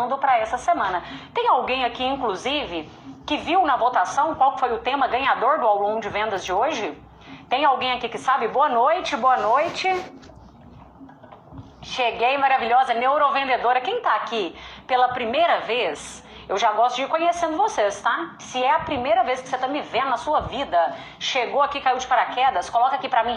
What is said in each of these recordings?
trazendo para essa semana. Tem alguém aqui, inclusive, que viu na votação qual foi o tema ganhador do aulão de vendas de hoje? Tem alguém aqui que sabe? Boa noite, boa noite. Cheguei, maravilhosa, neurovendedora. Quem tá aqui pela primeira vez, eu já gosto de ir conhecendo vocês, tá? Se é a primeira vez que você tá me vendo na sua vida, chegou aqui, caiu de paraquedas, coloca aqui pra mim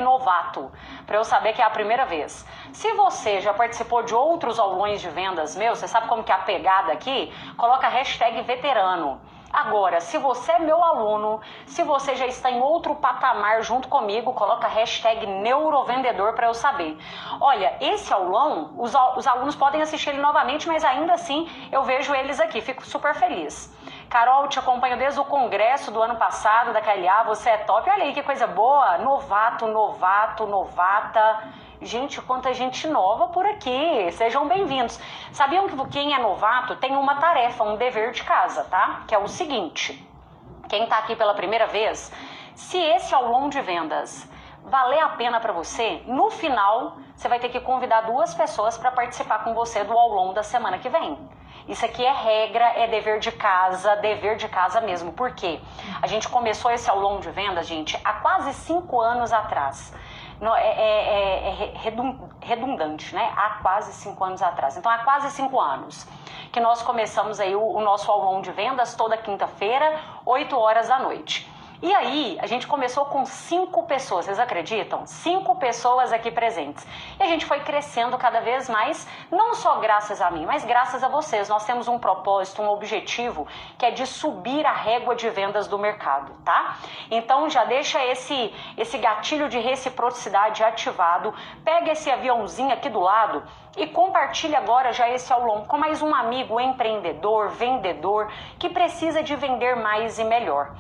#novato, pra eu saber que é a primeira vez. Se você já participou de outros aulões de vendas meus, você sabe como que é a pegada aqui? Coloca #veterano. Agora, se você é meu aluno, se você já está em outro patamar junto comigo, coloca #neurovendedor para eu saber. Olha, esse aulão, os alunos podem assistir ele novamente, mas ainda assim eu vejo eles aqui, fico super feliz. Carol, te acompanho desde o congresso do ano passado da KLA, você é top. Olha aí que coisa boa, novato, novato, novata. Gente, quanta gente nova por aqui, sejam bem-vindos. Sabiam que quem é novato tem uma tarefa, um dever de casa, tá? Que é o seguinte, quem tá aqui pela primeira vez, se esse aulão de vendas valer a pena para você, no final você vai ter que convidar 2 pessoas para participar com você do aulão da semana que vem. Isso aqui é regra, é dever de casa mesmo. Por quê? A gente começou esse aulão de vendas, gente, há quase 5 anos atrás. Redundante, né? Há quase 5 anos atrás. Então, há quase 5 anos que nós começamos aí o nosso aulão de vendas toda quinta-feira, 8 horas da noite. E aí, a gente começou com 5 pessoas, vocês acreditam? 5 pessoas aqui presentes. E a gente foi crescendo cada vez mais, não só graças a mim, mas graças a vocês. Nós temos um propósito, um objetivo, que é de subir a régua de vendas do mercado, tá? Então, já deixa esse gatilho de reciprocidade ativado, pega esse aviãozinho aqui do lado e compartilhe agora já esse aulão com mais um amigo empreendedor, vendedor, que precisa de vender mais e melhor.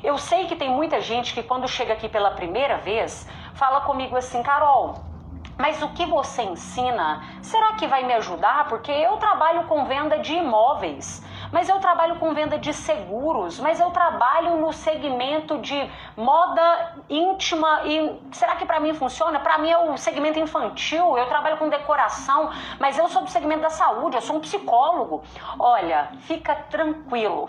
Eu sei que tem muita gente que quando chega aqui pela primeira vez, fala comigo assim, Carol, mas o que você ensina, será que vai me ajudar? Porque eu trabalho com venda de imóveis, mas eu trabalho com venda de seguros, mas eu trabalho no segmento de moda íntima e será que para mim funciona? Para mim é o segmento infantil, eu trabalho com decoração, mas eu sou do segmento da saúde, eu sou um psicólogo. Olha, fica tranquilo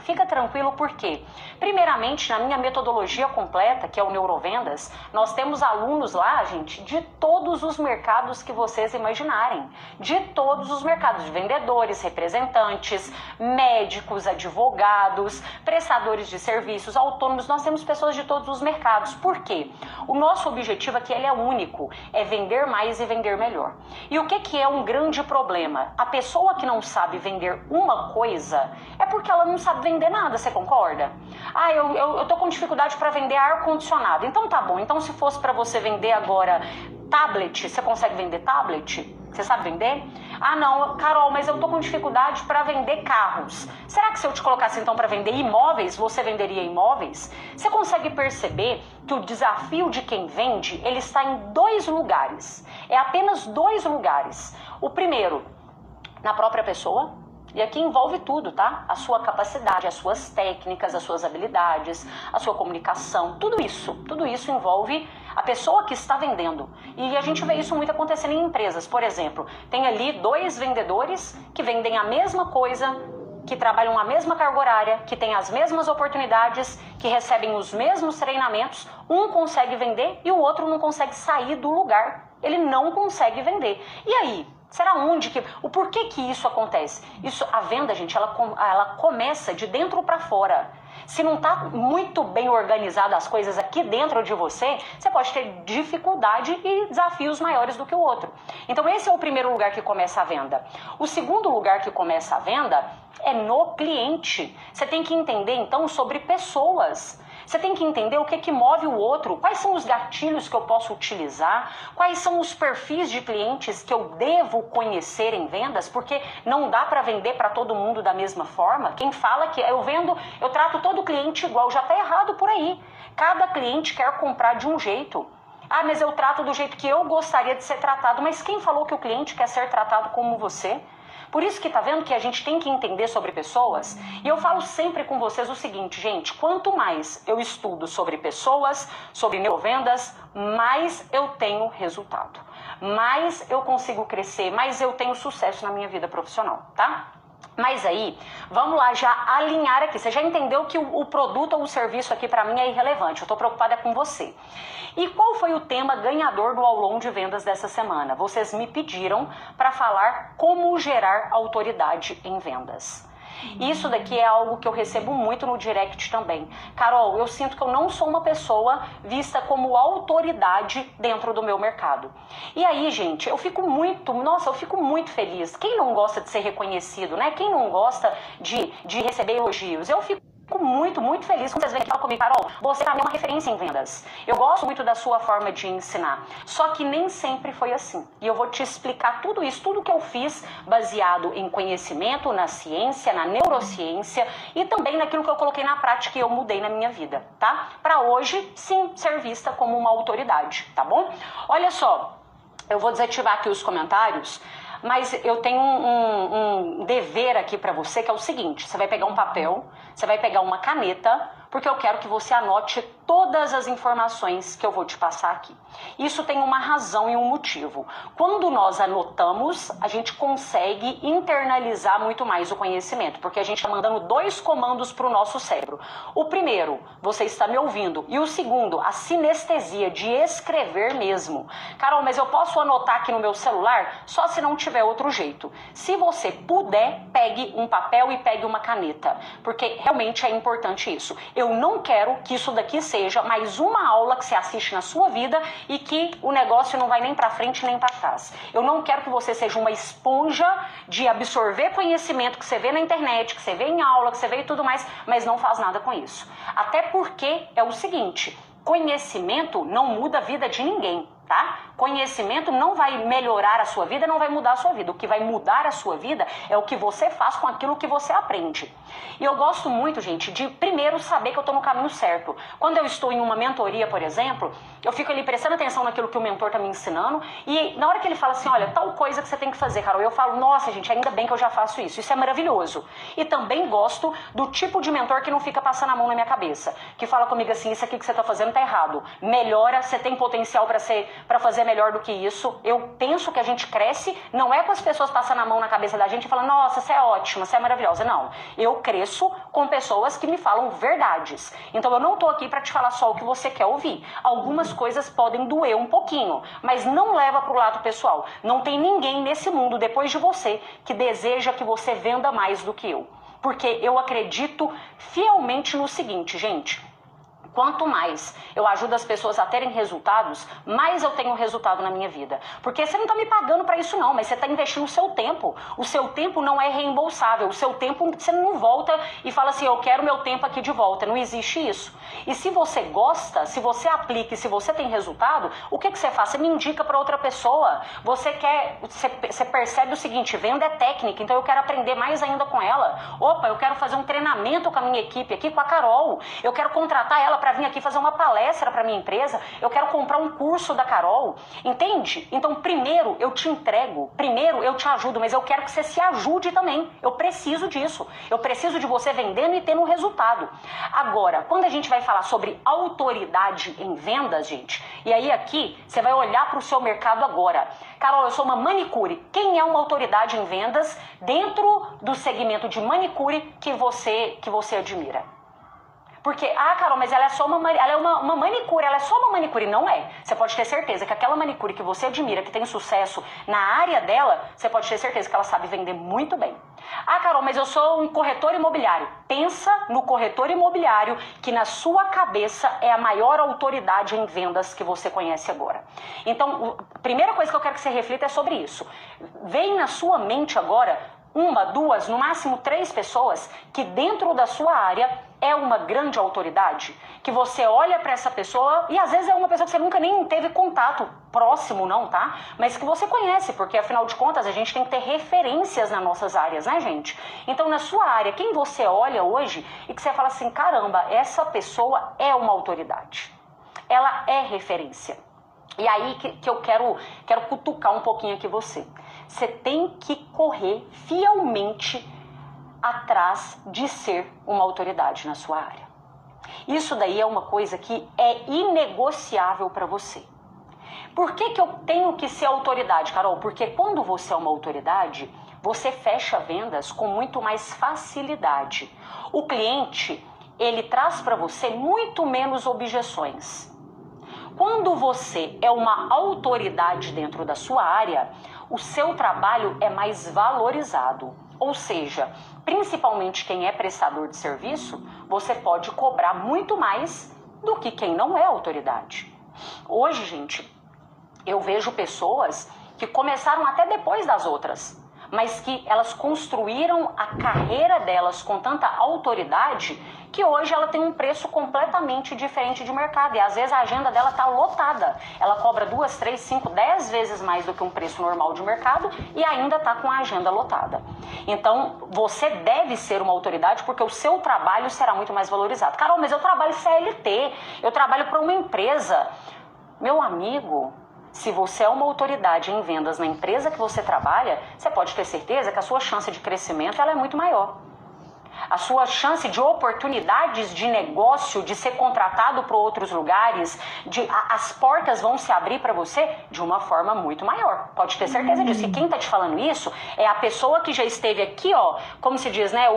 por quê? Primeiramente, na minha metodologia completa, que é o Neurovendas, nós temos alunos lá, gente, de todos os mercados que vocês imaginarem, de todos os mercados, de vendedores, representantes, médicos, advogados, prestadores de serviços, autônomos, nós temos pessoas de todos os mercados. Por quê? O nosso objetivo aqui ele é único, é vender mais e vender melhor. E o que é um grande problema? A pessoa que não sabe vender uma coisa é porque ela não sabe vender nada, você concorda? Ah, eu tô com dificuldade para vender ar-condicionado. Então tá bom, então se fosse para você vender agora tablet, você consegue vender tablet? Você sabe vender? Ah não, Carol, mas eu tô com dificuldade para vender carros. Será que se eu te colocasse então para vender imóveis, você venderia imóveis? Você consegue perceber que o desafio de quem vende, ele está em 2 lugares. É apenas 2 lugares. O primeiro, na própria pessoa. E aqui envolve tudo, tá? A sua capacidade, as suas técnicas, as suas habilidades, a sua comunicação, tudo isso envolve a pessoa que está vendendo. E a gente vê isso muito acontecendo em empresas. Por exemplo, tem ali 2 vendedores que vendem a mesma coisa, que trabalham a mesma carga horária, que têm as mesmas oportunidades, que recebem os mesmos treinamentos, um consegue vender e o outro não consegue sair do lugar. Ele não consegue vender. E aí? Será o porquê que isso acontece? A venda, gente, ela começa de dentro para fora. Se não está muito bem organizada as coisas aqui dentro de você, você pode ter dificuldade e desafios maiores do que o outro. Então esse é o primeiro lugar que começa a venda. O segundo lugar que começa a venda é no cliente. Você tem que entender então sobre pessoas. Você tem que entender o que move o outro, quais são os gatilhos que eu posso utilizar, quais são os perfis de clientes que eu devo conhecer em vendas, porque não dá para vender para todo mundo da mesma forma. Quem fala que eu trato todo cliente igual, já está errado por aí. Cada cliente quer comprar de um jeito. Ah, mas eu trato do jeito que eu gostaria de ser tratado, mas quem falou que o cliente quer ser tratado como você? Por isso que tá vendo que a gente tem que entender sobre pessoas? E eu falo sempre com vocês o seguinte, gente, quanto mais eu estudo sobre pessoas, sobre neurovendas, mais eu tenho resultado. Mais eu consigo crescer, mais eu tenho sucesso na minha vida profissional, tá? Mas aí, vamos lá já alinhar aqui. Você já entendeu que o produto ou o serviço aqui para mim é irrelevante. Eu estou preocupada com você. E qual foi o tema ganhador do aulão de vendas dessa semana? Vocês me pediram para falar como gerar autoridade em vendas. Isso daqui é algo que eu recebo muito no direct também. Carol, eu sinto que eu não sou uma pessoa vista como autoridade dentro do meu mercado. E aí, gente, eu fico muito feliz. Quem não gosta de ser reconhecido, né? Quem não gosta de receber elogios? Eu fico muito feliz quando vocês vêm aqui falar comigo, Carol, você pra mim é uma referência em vendas. Eu gosto muito da sua forma de ensinar. Só que nem sempre foi assim. E eu vou te explicar tudo isso, tudo que eu fiz baseado em conhecimento, na ciência, na neurociência e também naquilo que eu coloquei na prática e eu mudei na minha vida, tá? Pra hoje, sim, ser vista como uma autoridade, tá bom? Olha só, eu vou desativar aqui os comentários, mas eu tenho um dever aqui pra você, que é o seguinte: você vai pegar um papel, você vai pegar uma caneta, porque eu quero que você anote todas as informações que eu vou te passar aqui. Isso tem uma razão e um motivo. Quando nós anotamos, a gente consegue internalizar muito mais o conhecimento, porque a gente está mandando 2 comandos para o nosso cérebro. O primeiro, você está me ouvindo, e o segundo, a sinestesia de escrever mesmo. Carol, mas eu posso anotar aqui no meu celular? Só se não tiver outro jeito. Se você puder, pegue um papel e pegue uma caneta, porque realmente é importante isso. Eu não quero que isso daqui seja mais uma aula que você assiste na sua vida e que o negócio não vai nem para frente nem para trás. Eu não quero que você seja uma esponja de absorver conhecimento que você vê na internet, que você vê em aula, que você vê e tudo mais, mas não faz nada com isso. Até porque é o seguinte: conhecimento não muda a vida de ninguém, tá? Conhecimento não vai melhorar a sua vida, não vai mudar a sua vida. O que vai mudar a sua vida é o que você faz com aquilo que você aprende. E eu gosto muito, gente, de primeiro saber que eu estou no caminho certo. Quando eu estou em uma mentoria, por exemplo, eu fico ali prestando atenção naquilo que o mentor está me ensinando e na hora que ele fala assim, olha, tal coisa que você tem que fazer, Carol, eu falo, nossa, gente, ainda bem que eu já faço isso. Isso é maravilhoso. E também gosto do tipo de mentor que não fica passando a mão na minha cabeça, que fala comigo assim, isso aqui que você está fazendo está errado. Melhora, você tem potencial para fazer melhor do que isso. Eu penso que a gente cresce, não é com as pessoas passando a mão na cabeça da gente e falando, nossa, você é ótima, você é maravilhosa. Não, eu cresço com pessoas que me falam verdades. Então eu não tô aqui para te falar só o que você quer ouvir. Algumas coisas podem doer um pouquinho, mas não leva pro lado pessoal. Não tem ninguém nesse mundo depois de você que deseja que você venda mais do que eu. Porque eu acredito fielmente no seguinte, gente. Quanto mais eu ajudo as pessoas a terem resultados, mais eu tenho resultado na minha vida. Porque você não está me pagando para isso não, mas você está investindo o seu tempo. O seu tempo não é reembolsável. O seu tempo você não volta e fala assim, eu quero meu tempo aqui de volta. Não existe isso. E se você gosta, se você aplica e se você tem resultado, o que você faz? Você me indica para outra pessoa. Você percebe o seguinte, venda é técnica, então eu quero aprender mais ainda com ela. Opa, eu quero fazer um treinamento com a minha equipe aqui, com a Carol. Eu quero contratar ela para vir aqui fazer uma palestra para minha empresa, eu quero comprar um curso da Carol, entende? Então primeiro eu te entrego, primeiro eu te ajudo, mas eu quero que você se ajude também, eu preciso disso, eu preciso de você vendendo e tendo um resultado. Agora, quando a gente vai falar sobre autoridade em vendas, gente, e aí aqui você vai olhar para o seu mercado agora. Carol, eu sou uma manicure, quem é uma autoridade em vendas dentro do segmento de manicure que você admira? Porque, Carol, mas ela é só uma manicure, ela é só uma manicure. Não é. Você pode ter certeza que aquela manicure que você admira, que tem sucesso na área dela, você pode ter certeza que ela sabe vender muito bem. Carol, mas eu sou um corretor imobiliário. Pensa no corretor imobiliário que na sua cabeça é a maior autoridade em vendas que você conhece agora. Então, a primeira coisa que eu quero que você reflita é sobre isso. Vem na sua mente agora 1, 2, no máximo 3 pessoas que dentro da sua área é uma grande autoridade, que você olha para essa pessoa e às vezes é uma pessoa que você nunca nem teve contato próximo não, tá? Mas que você conhece, porque afinal de contas a gente tem que ter referências nas nossas áreas, né, gente? Então na sua área, quem você olha hoje e que você fala assim, caramba, essa pessoa é uma autoridade, ela é referência. E aí que eu quero cutucar um pouquinho aqui você. Você tem que correr fielmente atrás de ser uma autoridade na sua área. Isso daí é uma coisa que é inegociável para você. Por que eu tenho que ser autoridade, Carol? Porque quando você é uma autoridade, você fecha vendas com muito mais facilidade. O cliente, ele traz para você muito menos objeções. Quando você é uma autoridade dentro da sua área, o seu trabalho é mais valorizado. Ou seja, principalmente quem é prestador de serviço, você pode cobrar muito mais do que quem não é autoridade. Hoje, gente, eu vejo pessoas que começaram até depois das outras, mas que elas construíram a carreira delas com tanta autoridade que hoje ela tem um preço completamente diferente de mercado. E às vezes a agenda dela está lotada. Ela cobra 2, 3, 5, 10 vezes mais do que um preço normal de mercado e ainda está com a agenda lotada. Então, você deve ser uma autoridade porque o seu trabalho será muito mais valorizado. Carol, mas eu trabalho CLT, eu trabalho para uma empresa. Meu amigo, se você é uma autoridade em vendas na empresa que você trabalha, você pode ter certeza que a sua chance de crescimento ela é muito maior. A sua chance de oportunidades de negócio, de ser contratado para outros lugares, as portas vão se abrir para você de uma forma muito maior. Pode ter certeza disso. E quem está te falando isso é a pessoa que já esteve aqui, ó, como se diz, né?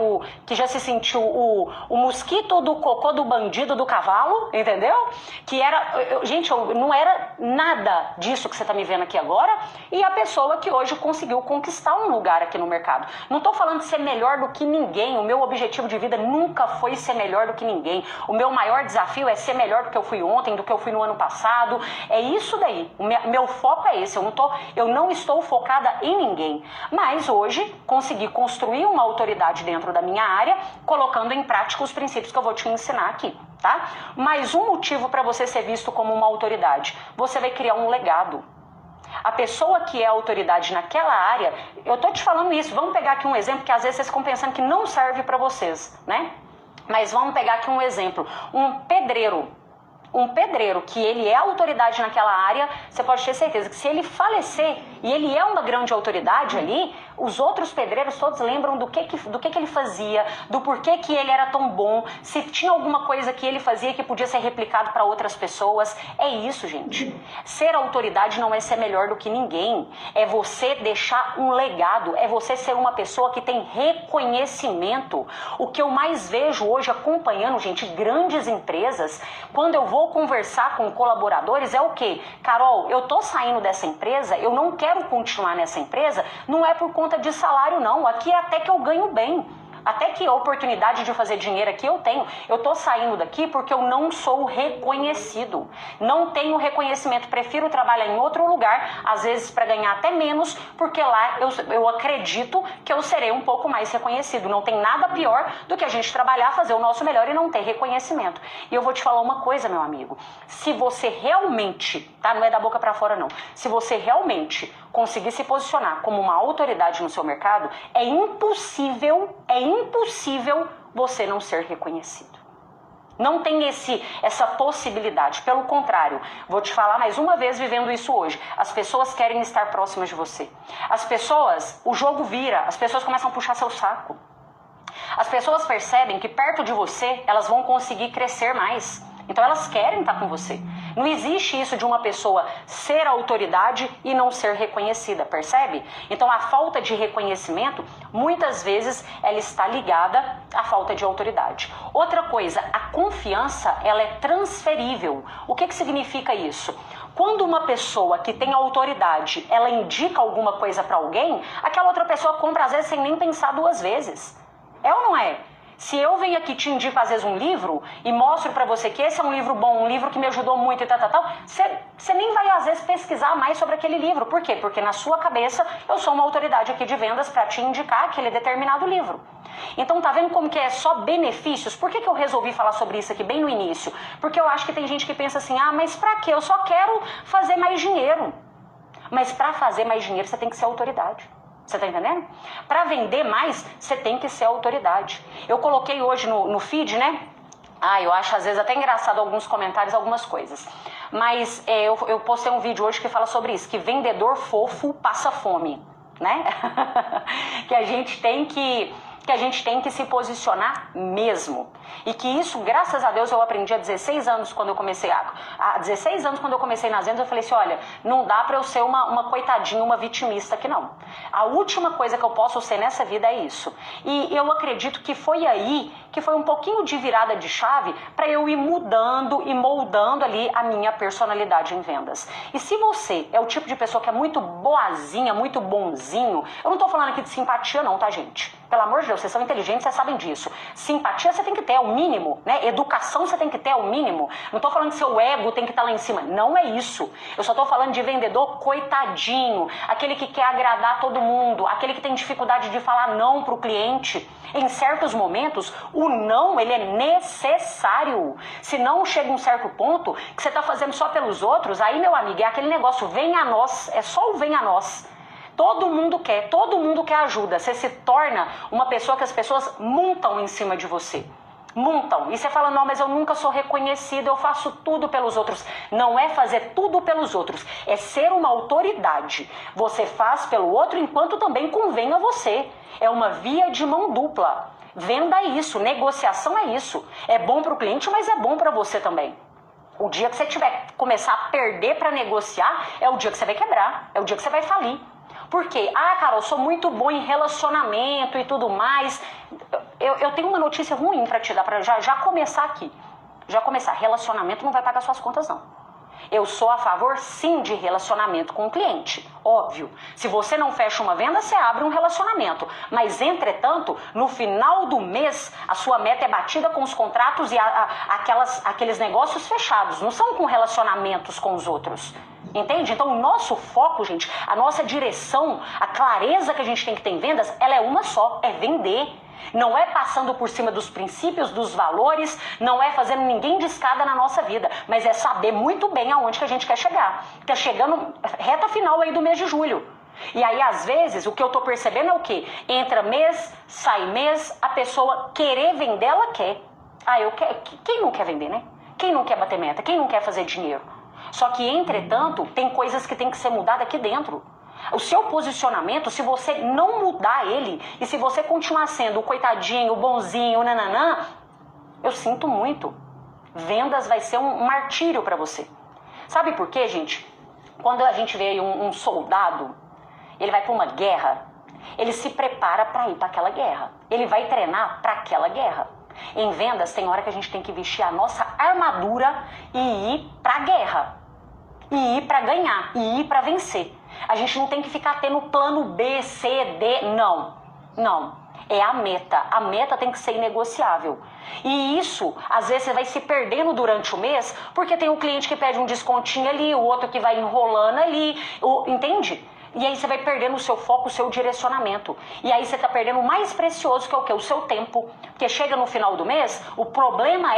Que já se sentiu o mosquito do cocô do bandido do cavalo, entendeu? Que era, gente, não era nada disso que você está me vendo aqui agora. E a pessoa que hoje conseguiu conquistar um lugar aqui no mercado. Não estou falando de ser melhor do que ninguém. O meu objetivo de vida nunca foi ser melhor do que ninguém. O meu maior desafio é ser melhor do que eu fui ontem, do que eu fui no ano passado. É isso daí. O meu foco é esse. Eu não estou focada em ninguém. Mas hoje consegui construir uma autoridade dentro da minha área, colocando em prática os princípios que eu vou te ensinar aqui, tá? Mais um motivo para você ser visto como uma autoridade. Você vai criar um legado. A pessoa que é autoridade naquela área, eu tô te falando isso, vamos pegar aqui um exemplo que às vezes vocês ficam pensando que não serve para vocês, né? Mas vamos pegar aqui um exemplo, um pedreiro que ele é autoridade naquela área, você pode ter certeza que se ele falecer e ele é uma grande autoridade ali, os outros pedreiros todos lembram do que ele fazia, do porquê que ele era tão bom, se tinha alguma coisa que ele fazia que podia ser replicado para outras pessoas. É isso, gente. Ser autoridade não é ser melhor do que ninguém, é você deixar um legado, é você ser uma pessoa que tem reconhecimento. O que eu mais vejo hoje acompanhando, gente, grandes empresas, quando eu vou conversar com colaboradores, é o quê? Carol, eu tô saindo dessa empresa, eu não quero continuar nessa empresa, não é por conta de salário não, aqui é até que eu ganho bem. Até que a oportunidade de fazer dinheiro aqui eu tenho. Eu tô saindo daqui porque eu não sou reconhecido. Não tenho reconhecimento. Prefiro trabalhar em outro lugar, às vezes para ganhar até menos, porque lá eu acredito que eu serei um pouco mais reconhecido. Não tem nada pior do que a gente trabalhar, fazer o nosso melhor e não ter reconhecimento. E eu vou te falar uma coisa, meu amigo. Se você realmente, tá? Não é da boca para fora não. Se você realmente conseguir se posicionar como uma autoridade no seu mercado, é impossível você não ser reconhecido. Não tem essa possibilidade. Pelo contrário, vou te falar mais uma vez vivendo isso hoje. As pessoas querem estar próximas de você. As pessoas, o jogo vira, as pessoas começam a puxar seu saco. As pessoas percebem que perto de você elas vão conseguir crescer mais. Então elas querem estar com você. Não existe isso de uma pessoa ser autoridade e não ser reconhecida, percebe? Então a falta de reconhecimento, muitas vezes, ela está ligada à falta de autoridade. Outra coisa, a confiança, ela é transferível. O que significa isso? Quando uma pessoa que tem autoridade, ela indica alguma coisa para alguém, aquela outra pessoa compra às vezes sem nem pensar duas vezes. É ou não é? Se eu venho aqui e te indico às vezes um livro e mostro pra você que esse é um livro bom, um livro que me ajudou muito e tal, você nem vai às vezes pesquisar mais sobre aquele livro. Por quê? Porque na sua cabeça eu sou uma autoridade aqui de vendas pra te indicar aquele determinado livro. Então tá vendo como que é só benefícios? Por que eu resolvi falar sobre isso aqui bem no início? Porque eu acho que tem gente que pensa assim, mas pra quê? Eu só quero fazer mais dinheiro. Mas pra fazer mais dinheiro você tem que ser autoridade. Você tá entendendo? Para vender mais, você tem que ser autoridade. Eu coloquei hoje no feed, né? Eu acho às vezes até engraçado alguns comentários, algumas coisas. Mas eu postei um vídeo hoje que fala sobre isso, que vendedor fofo passa fome, né? Que a gente tem que que a gente tem que se posicionar mesmo. E que isso, graças a Deus, eu aprendi há 16 anos quando eu comecei há 16 anos quando eu comecei nas vendas, eu falei assim, olha, não dá pra eu ser uma coitadinha, uma vitimista aqui não. A última coisa que eu posso ser nessa vida é isso. E eu acredito que foi aí, que foi um pouquinho de virada de chave para eu ir mudando e moldando ali a minha personalidade em vendas. E se você é o tipo de pessoa que é muito boazinha, muito bonzinho, eu não tô falando aqui de simpatia não, tá, gente? Pelo amor de Deus, vocês são inteligentes, vocês sabem disso. Simpatia você tem que ter, é o mínimo, né? Educação você tem que ter, é o mínimo. Não tô falando que seu ego tem que estar lá em cima. Não é isso. Eu só tô falando de vendedor coitadinho, aquele que quer agradar todo mundo, aquele que tem dificuldade de falar não pro cliente. Em certos momentos, o não, ele é necessário. Se não chega um certo ponto que você tá fazendo só pelos outros, aí, meu amigo, é aquele negócio, vem a nós, é só o vem a nós. Todo mundo quer ajuda. Você se torna uma pessoa que as pessoas montam em cima de você. Montam. E você fala, não, mas eu nunca sou reconhecido, eu faço tudo pelos outros. Não é fazer tudo pelos outros, é ser uma autoridade. Você faz pelo outro enquanto também convém a você. É uma via de mão dupla. Venda é isso, negociação é isso. É bom para o cliente, mas é bom para você também. O dia que você tiver que começar a perder para negociar, é o dia que você vai quebrar, é o dia que você vai falir. Por quê? Ah, Carol, sou muito bom em relacionamento e tudo mais. Eu tenho uma notícia ruim para te dar, para já começar aqui. Já começar. Relacionamento não vai pagar suas contas, não. Eu sou a favor, sim, de relacionamento com o cliente. Óbvio. Se você não fecha uma venda, você abre um relacionamento. Mas, entretanto, no final do mês, a sua meta é batida com os contratos e aqueles negócios fechados. Não são com relacionamentos com os outros. Entende? Então, o nosso foco, gente, a nossa direção, a clareza que a gente tem que ter em vendas, ela é uma só, é vender. Não é passando por cima dos princípios, dos valores, não é fazendo ninguém de escada na nossa vida, mas é saber muito bem aonde que a gente quer chegar. Tá chegando reta final aí do mês de julho. E aí, às vezes, o que eu tô percebendo é o quê? Entra mês, sai mês, a pessoa querer vender, ela quer. Ah, eu quero. Quem não quer vender, né? Quem não quer bater meta? Quem não quer fazer dinheiro? Só que, entretanto, tem coisas que tem que ser mudadas aqui dentro. O seu posicionamento, se você não mudar ele, e se você continuar sendo o coitadinho, o bonzinho, o nananã, eu sinto muito. Vendas vai ser um martírio para você. Sabe por quê, gente? Quando a gente vê um soldado, ele vai para uma guerra, ele se prepara para ir para aquela guerra. Ele vai treinar para aquela guerra. Em vendas, tem hora que a gente tem que vestir a nossa armadura e ir para a guerra. E ir para ganhar, e ir para vencer. A gente não tem que ficar tendo plano B, C, D, não. Não. É a meta. A meta tem que ser inegociável. E isso, às vezes, você vai se perdendo durante o mês, porque tem um cliente que pede um descontinho ali, o outro que vai enrolando ali, entende? E aí você vai perdendo o seu foco, o seu direcionamento. E aí você está perdendo o mais precioso, que é o quê? O seu tempo. Porque chega no final do mês, o problema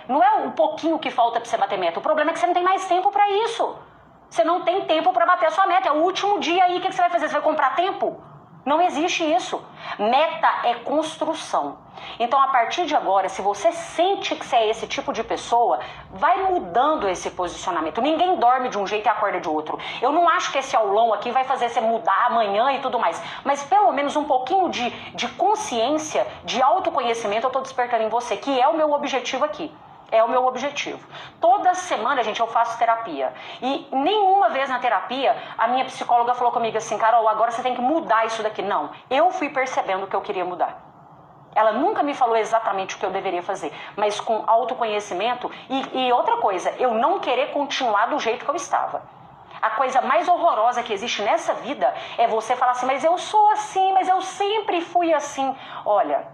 não é o pouquinho que falta para você bater meta, o problema é que você não tem mais tempo para isso. Você não tem tempo para bater a sua meta. É o último dia aí, o que você vai fazer? Você vai comprar tempo? Não existe isso. Meta é construção. Então, a partir de agora, se você sente que você é esse tipo de pessoa, vai mudando esse posicionamento. Ninguém dorme de um jeito e acorda de outro. Eu não acho que esse aulão aqui vai fazer você mudar amanhã e tudo mais. Mas pelo menos um pouquinho de consciência, de autoconhecimento eu estou despertando em você, que é o meu objetivo aqui. É o meu objetivo. Toda semana, gente, eu faço terapia. E nenhuma vez na terapia, a minha psicóloga falou comigo assim, Carol, agora você tem que mudar isso daqui. Não, eu fui percebendo que eu queria mudar. Ela nunca me falou exatamente o que eu deveria fazer, mas com autoconhecimento e outra coisa, eu não querer continuar do jeito que eu estava. A coisa mais horrorosa que existe nessa vida é você falar assim, mas eu sou assim, mas eu sempre fui assim. Olha,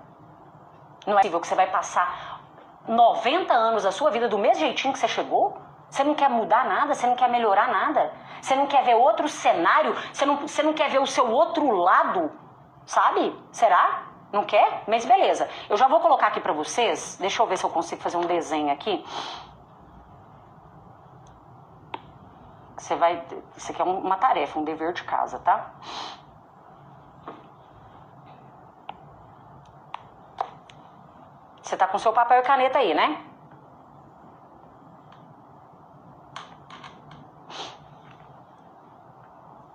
não é possível que você vai passar 90 anos da sua vida do mesmo jeitinho que você chegou? Você não quer mudar nada? Você não quer melhorar nada? Você não quer ver outro cenário? Você não quer ver o seu outro lado? Sabe? Será? Não quer? Mas beleza. Eu já vou colocar aqui pra vocês. Deixa eu ver se eu consigo fazer um desenho aqui. Isso aqui é uma tarefa, um dever de casa, tá? Você tá com seu papel e caneta aí, né?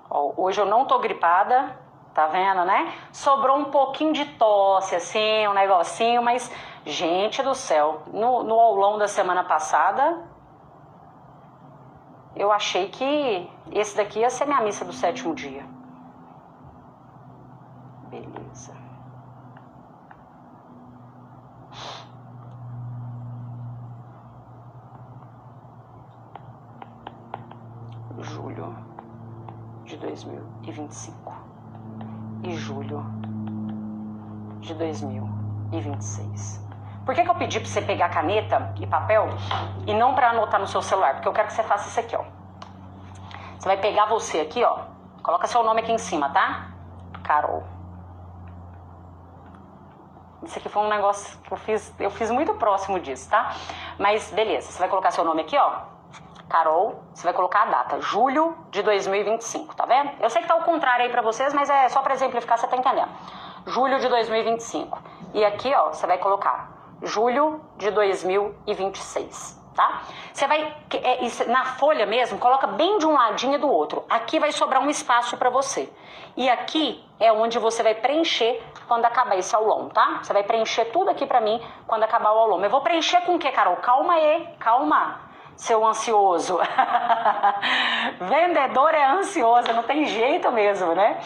Ó, hoje eu não tô gripada, Tá vendo, né? Sobrou um pouquinho de tosse, assim, um negocinho, mas, gente do céu, no aulão da semana passada, eu achei que esse daqui ia ser minha missa do 7º dia. Beleza. Julho de 2025 e julho de 2026. Por que eu pedi para você pegar caneta e papel e não para anotar no seu celular? Porque eu quero que você faça isso aqui, ó. Você vai pegar você aqui, ó. Coloca seu nome aqui em cima, tá? Carol. Isso aqui foi um negócio que eu fiz muito próximo disso, tá? Mas beleza, você vai colocar seu nome aqui, ó. Carol, você vai colocar a data, julho de 2025, tá vendo? Eu sei que tá ao contrário aí pra vocês, mas é só pra exemplificar, você tá entendendo. Julho de 2025. E aqui, ó, você vai colocar julho de 2026, tá? Você vai, na folha mesmo, coloca bem de um ladinho e do outro. Aqui vai sobrar um espaço pra você. E aqui é onde você vai preencher quando acabar esse aulão, tá? Você vai preencher tudo aqui pra mim quando acabar o aulão. Eu vou preencher com o que, Carol? Calma aí, calma. Seu ansioso. Vendedor é ansioso, não tem jeito mesmo, né?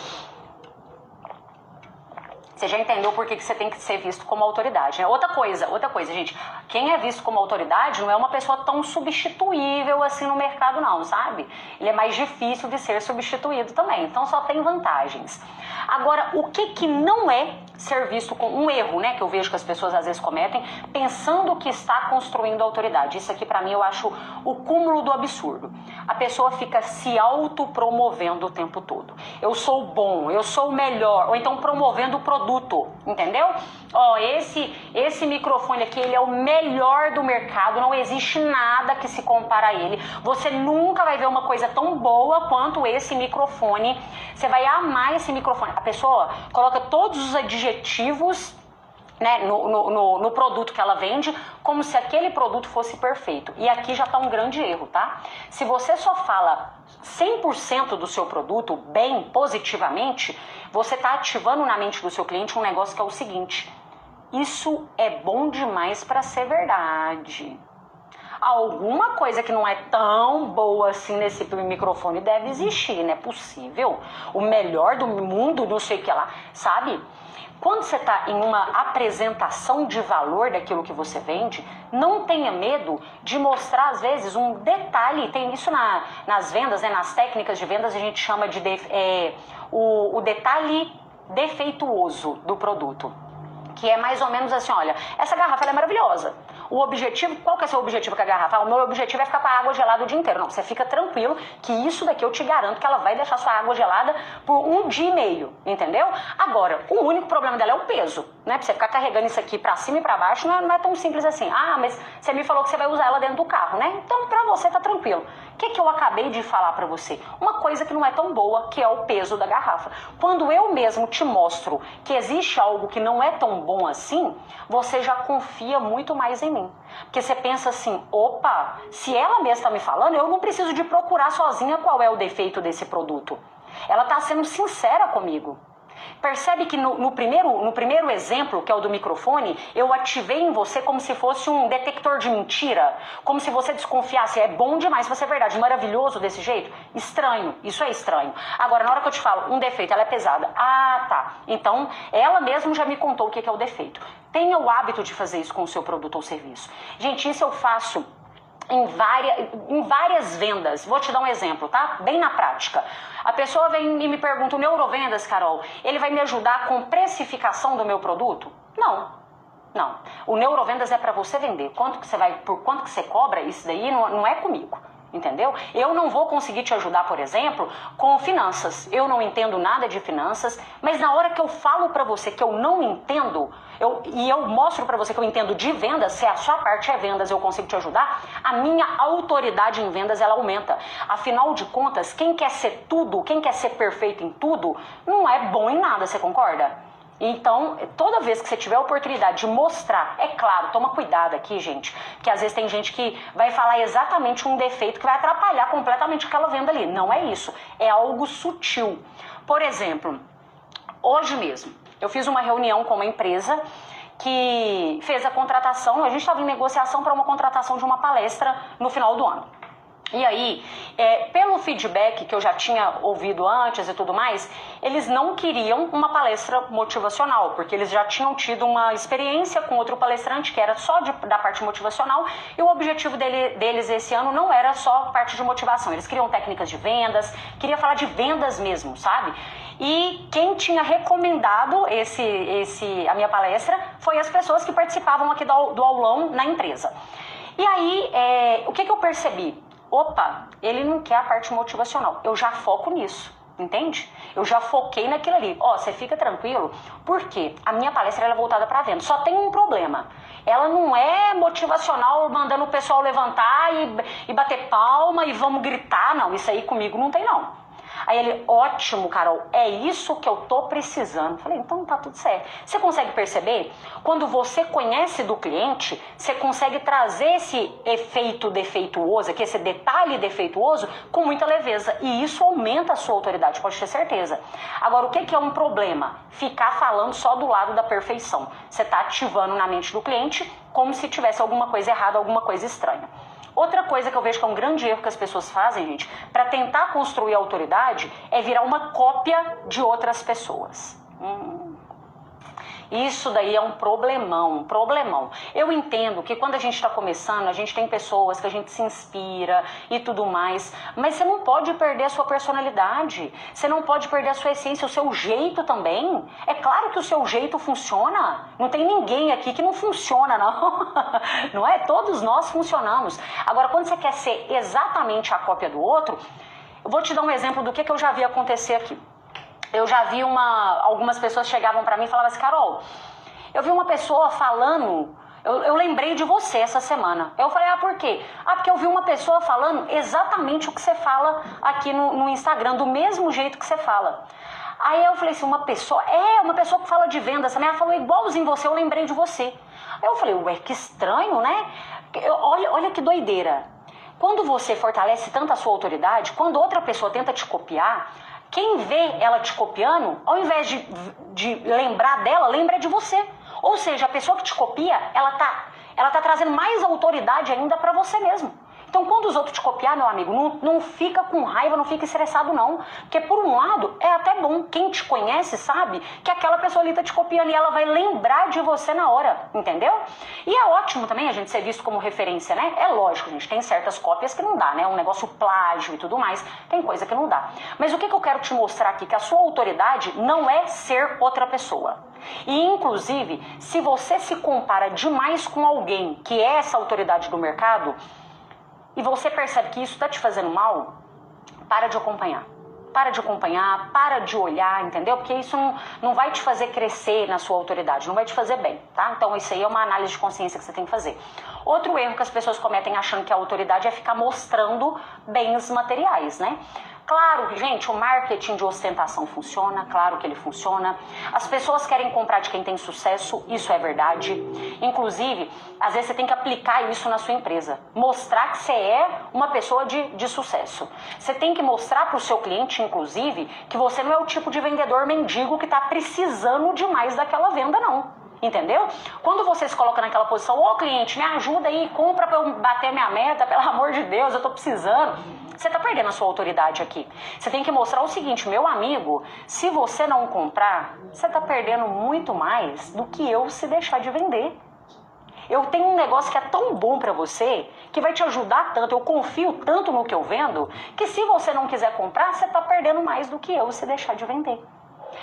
Você já entendeu por que você tem que ser visto como autoridade, né? Outra coisa, gente. Quem é visto como autoridade não é uma pessoa tão substituível assim no mercado, não, sabe? Ele é mais difícil de ser substituído também. Então só tem vantagens. Agora, o que não é ser visto como um erro, né? Que eu vejo que as pessoas às vezes cometem, pensando que está construindo autoridade. Isso aqui pra mim eu acho o cúmulo do absurdo. A pessoa fica se autopromovendo o tempo todo. Eu sou bom, eu sou o melhor. Ou então promovendo o produto, entendeu? Ó, esse microfone aqui, ele é o melhor do mercado. Não existe nada que se compara a ele. Você nunca vai ver uma coisa tão boa quanto esse microfone. Você vai amar esse microfone. A pessoa coloca todos os adjetivos, né, no produto que ela vende, como se aquele produto fosse perfeito. E aqui já está um grande erro, tá? Se você só fala 100% do seu produto bem, positivamente, você está ativando na mente do seu cliente um negócio que é o seguinte: isso é bom demais para ser verdade. Alguma coisa que não é tão boa assim nesse microfone deve existir, não é possível. O melhor do mundo, não sei o que lá, sabe? Quando você está em uma apresentação de valor daquilo que você vende, não tenha medo de mostrar, às vezes, um detalhe. Tem isso nas vendas, né? Nas técnicas de vendas, a gente chama de o detalhe defeituoso do produto. Que é mais ou menos assim, olha, essa garrafa ela é maravilhosa. O objetivo, qual que é o seu objetivo com a garrafa? O meu objetivo é ficar com a água gelada o dia inteiro. Não, você fica tranquilo que isso daqui eu te garanto que ela vai deixar sua água gelada por 1 dia e meio, entendeu? Agora, o único problema dela é o peso, né? Pra você ficar carregando isso aqui pra cima e pra baixo não é tão simples assim. Ah, mas você me falou que você vai usar ela dentro do carro, né? Então pra você tá tranquilo. O que eu acabei de falar pra você? Uma coisa que não é tão boa, que é o peso da garrafa. Quando eu mesmo te mostro que existe algo que não é tão bom assim, você já confia muito mais em mim. Porque você pensa assim, opa, se ela mesma está me falando, eu não preciso de procurar sozinha qual é o defeito desse produto. Ela está sendo sincera comigo. Percebe que no primeiro exemplo, que é o do microfone, eu ativei em você como se fosse um detector de mentira, como se você desconfiasse, é bom demais pra ser verdade, maravilhoso desse jeito? Estranho, isso é estranho. Agora, na hora que eu te falo, um defeito, ela é pesada. Ah, tá. Então, ela mesma já me contou o que é o defeito. Tenha o hábito de fazer isso com o seu produto ou serviço. Gente, isso eu faço em várias vendas. Vou te dar um exemplo, tá? Bem na prática. A pessoa vem e me pergunta, o Neurovendas, Carol, ele vai me ajudar com precificação do meu produto? Não. O Neurovendas é para você vender. Por quanto que você cobra, isso daí não é comigo. Entendeu? Eu não vou conseguir te ajudar, por exemplo, com finanças. Eu não entendo nada de finanças, mas na hora que eu falo pra você que eu não entendo, e eu mostro pra você que eu entendo de vendas, se a sua parte é vendas, eu consigo te ajudar, a minha autoridade em vendas, ela aumenta. Afinal de contas, quem quer ser tudo, quem quer ser perfeito em tudo, não é bom em nada, você concorda? Então, toda vez que você tiver a oportunidade de mostrar, é claro, toma cuidado aqui, gente, porque às vezes tem gente que vai falar exatamente um defeito que vai atrapalhar completamente aquela venda ali. Não é isso, é algo sutil. Por exemplo, Hoje mesmo, eu fiz uma reunião com uma empresa que fez a contratação, a gente estava em negociação para uma contratação de uma palestra no final do ano. E aí, pelo feedback que eu já tinha ouvido antes e tudo mais, eles não queriam uma palestra motivacional, porque eles já tinham tido uma experiência com outro palestrante que era só da parte motivacional, e o objetivo deles esse ano não era só parte de motivação, eles queriam técnicas de vendas, queria falar de vendas mesmo, sabe? E quem tinha recomendado a minha palestra foi as pessoas que participavam aqui do aulão na empresa. E aí, o que eu percebi? Opa, ele não quer a parte motivacional, eu já foco nisso, entende? Eu já foquei naquilo ali. Ó, você fica tranquilo, porque a minha palestra ela é voltada para venda. Só tem um problema, ela não é motivacional mandando o pessoal levantar e bater palma e vamos gritar, não, isso aí comigo não tem não. Aí ele, ótimo, Carol, é isso que eu tô precisando. Falei, então tá tudo certo. Você consegue perceber? Quando você conhece do cliente, você consegue trazer esse efeito defeituoso, aqui, esse detalhe defeituoso, com muita leveza. E isso aumenta a sua autoridade, pode ter certeza. Agora, o que é um problema? Ficar falando só do lado da perfeição. Você tá ativando na mente do cliente como se tivesse alguma coisa errada, alguma coisa estranha. Outra coisa que eu vejo que é um grande erro que as pessoas fazem, gente, para tentar construir autoridade, é virar uma cópia de outras pessoas. Isso daí é um problemão, um problemão. Eu entendo que quando a gente está começando, a gente tem pessoas que a gente se inspira e tudo mais, mas você não pode perder a sua personalidade, você não pode perder a sua essência, o seu jeito também. É claro que o seu jeito funciona, não tem ninguém aqui que não funciona, não. Não é? Todos nós funcionamos. Agora, quando você quer ser exatamente a cópia do outro, eu vou te dar um exemplo do que eu já vi acontecer aqui. Eu já vi algumas pessoas chegavam pra mim e falavam assim, Carol, eu vi uma pessoa falando, eu lembrei de você essa semana. Eu falei, por quê? Porque eu vi uma pessoa falando exatamente o que você fala aqui no Instagram, do mesmo jeito que você fala. Aí eu falei assim, uma pessoa que fala de vendas também, ela falou igualzinho você, eu lembrei de você. Aí eu falei, ué, que estranho, né? Olha que doideira. Quando você fortalece tanto a sua autoridade, quando outra pessoa tenta te copiar, quem vê ela te copiando, ao invés de lembrar dela, lembra de você. Ou seja, a pessoa que te copia, ela tá trazendo mais autoridade ainda para você mesmo. Então, quando os outros te copiar, meu amigo, não fica com raiva, não fica estressado, não. Porque, por um lado, é até bom. Quem te conhece sabe que aquela pessoa ali tá te copiando e ela vai lembrar de você na hora, entendeu? E é ótimo também a gente ser visto como referência, né? É lógico, gente, tem certas cópias que não dá, né? Um negócio plágio e tudo mais, tem coisa que não dá. Mas o que eu quero te mostrar aqui? Que a sua autoridade não é ser outra pessoa. E, inclusive, se você se compara demais com alguém que é essa autoridade do mercado, e você percebe que isso está te fazendo mal, para de acompanhar. Para de acompanhar, para de olhar, entendeu? Porque isso não vai te fazer crescer na sua autoridade, não vai te fazer bem, tá? Então isso aí é uma análise de consciência que você tem que fazer. Outro erro que as pessoas cometem achando que a autoridade é ficar mostrando bens materiais, né? Claro, gente, o marketing de ostentação funciona, claro que ele funciona. As pessoas querem comprar de quem tem sucesso, isso é verdade. Inclusive, às vezes você tem que aplicar isso na sua empresa. Mostrar que você é uma pessoa de sucesso. Você tem que mostrar para o seu cliente, inclusive, que você não é o tipo de vendedor mendigo que está precisando demais daquela venda, não. Entendeu? Quando você se coloca naquela posição, ô cliente, me ajuda aí, compra para eu bater minha meta, pelo amor de Deus, eu tô precisando. Você tá perdendo a sua autoridade aqui. Você tem que mostrar o seguinte, meu amigo, se você não comprar, você tá perdendo muito mais do que eu se deixar de vender. Eu tenho um negócio que é tão bom para você, que vai te ajudar tanto, eu confio tanto no que eu vendo, que se você não quiser comprar, você tá perdendo mais do que eu se deixar de vender.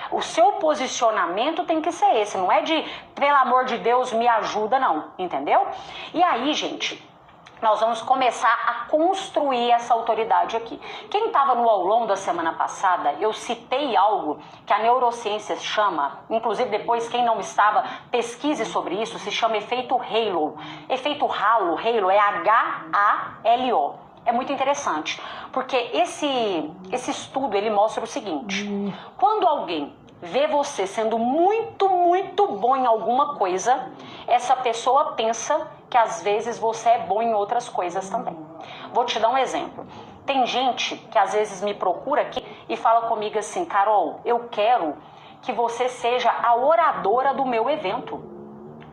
O seu posicionamento tem que ser esse, não é de, pelo amor de Deus, me ajuda, não, entendeu? E aí, gente, nós vamos começar a construir essa autoridade aqui. Quem estava no aulão da semana passada, eu citei algo que a neurociência chama, inclusive depois quem não estava, pesquise sobre isso, se chama efeito halo. Efeito halo é H-A-L-O. É muito interessante, porque esse estudo ele mostra o seguinte, quando alguém vê você sendo muito, muito bom em alguma coisa, essa pessoa pensa que às vezes você é bom em outras coisas também. Vou te dar um exemplo. Tem gente que às vezes me procura aqui e fala comigo assim, Carol, eu quero que você seja a oradora do meu evento.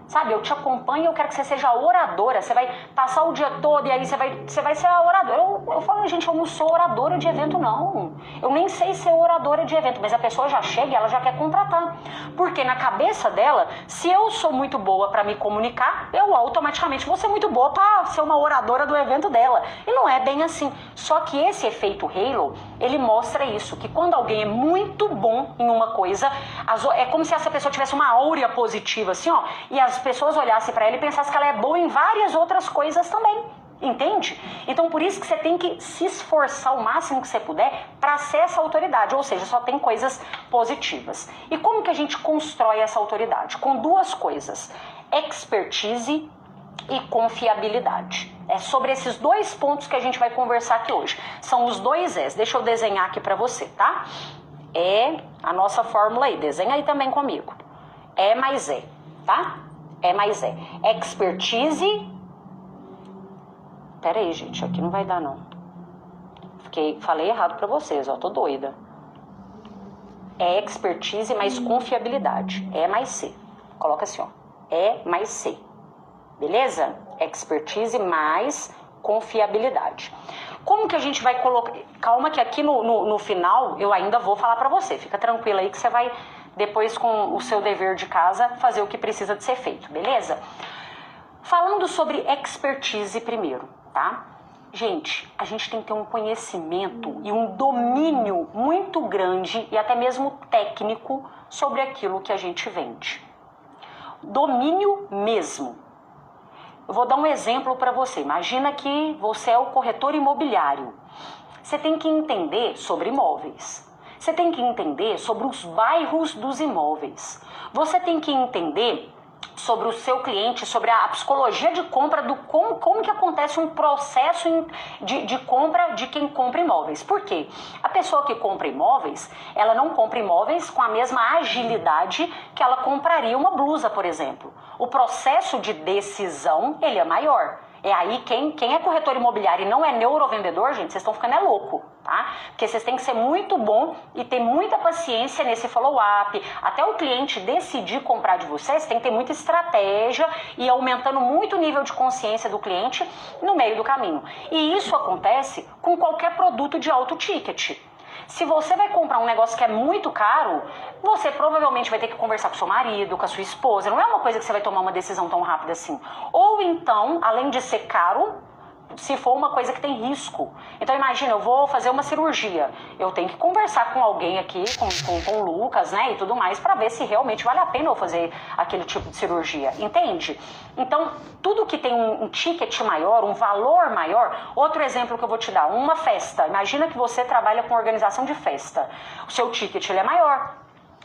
Sabe, eu te acompanho e eu quero que você seja a oradora. Você vai passar o dia todo e aí você vai ser a oradora. Eu falo, gente, eu não sou oradora de evento, não. Eu nem sei ser oradora de evento, mas a pessoa já chega e ela já quer contratar. Porque na cabeça dela, se eu sou muito boa para me comunicar, eu automaticamente vou ser muito boa para ser uma oradora do evento dela. E não é bem assim. Só que esse efeito halo, ele mostra isso, que quando alguém é muito bom em uma coisa, é como se essa pessoa tivesse uma áurea positiva, assim, ó, e as pessoas olhassem para ela e pensassem que ela é boa em várias outras coisas também, entende? Então por isso que você tem que se esforçar o máximo que você puder para ser essa autoridade, ou seja, só tem coisas positivas. E como que a gente constrói essa autoridade? Com duas coisas, expertise e confiabilidade. É sobre esses dois pontos que a gente vai conversar aqui hoje. São os dois Es. Deixa eu desenhar aqui para você, tá? É a nossa fórmula aí, desenha aí também comigo. É mais E, tá? É mais E. Expertise. Pera aí, gente, aqui não vai dar não. Falei errado pra vocês, ó, tô doida. É expertise mais confiabilidade. É mais C. Coloca assim, ó. É mais C. Beleza? Expertise mais confiabilidade. Como que a gente vai colocar... Calma que aqui no final eu ainda vou falar pra você. Fica tranquila aí que você vai... Depois, com o seu dever de casa, fazer o que precisa de ser feito, beleza? Falando sobre expertise primeiro, tá? Gente, a gente tem que ter um conhecimento e um domínio muito grande e até mesmo técnico sobre aquilo que a gente vende. Domínio mesmo. Eu vou dar um exemplo para você. Imagina que você é o corretor imobiliário. Você tem que entender sobre imóveis. Você tem que entender sobre os bairros dos imóveis. Você tem que entender sobre o seu cliente, sobre a psicologia de compra, do como que acontece um processo de compra de quem compra imóveis. Por quê? A pessoa que compra imóveis, ela não compra imóveis com a mesma agilidade que ela compraria uma blusa, por exemplo. O processo de decisão, ele é maior. É aí, quem é corretor imobiliário e não é neurovendedor, gente, vocês estão ficando louco, tá? Porque vocês têm que ser muito bom e ter muita paciência nesse follow-up. Até o cliente decidir comprar de vocês, tem que ter muita estratégia e aumentando muito o nível de consciência do cliente no meio do caminho. E isso acontece com qualquer produto de alto ticket. Se você vai comprar um negócio que é muito caro, você provavelmente vai ter que conversar com seu marido, com a sua esposa. Não é uma coisa que você vai tomar uma decisão tão rápida assim. Ou então, além de ser caro, se for uma coisa que tem risco. Então imagina, eu vou fazer uma cirurgia. Eu tenho que conversar com alguém aqui, com o Lucas, né, e tudo mais, para ver se realmente vale a pena eu fazer aquele tipo de cirurgia. Entende? Então, tudo que tem um ticket maior, um valor maior... Outro exemplo que eu vou te dar, uma festa. Imagina que você trabalha com organização de festa. O seu ticket ele é maior.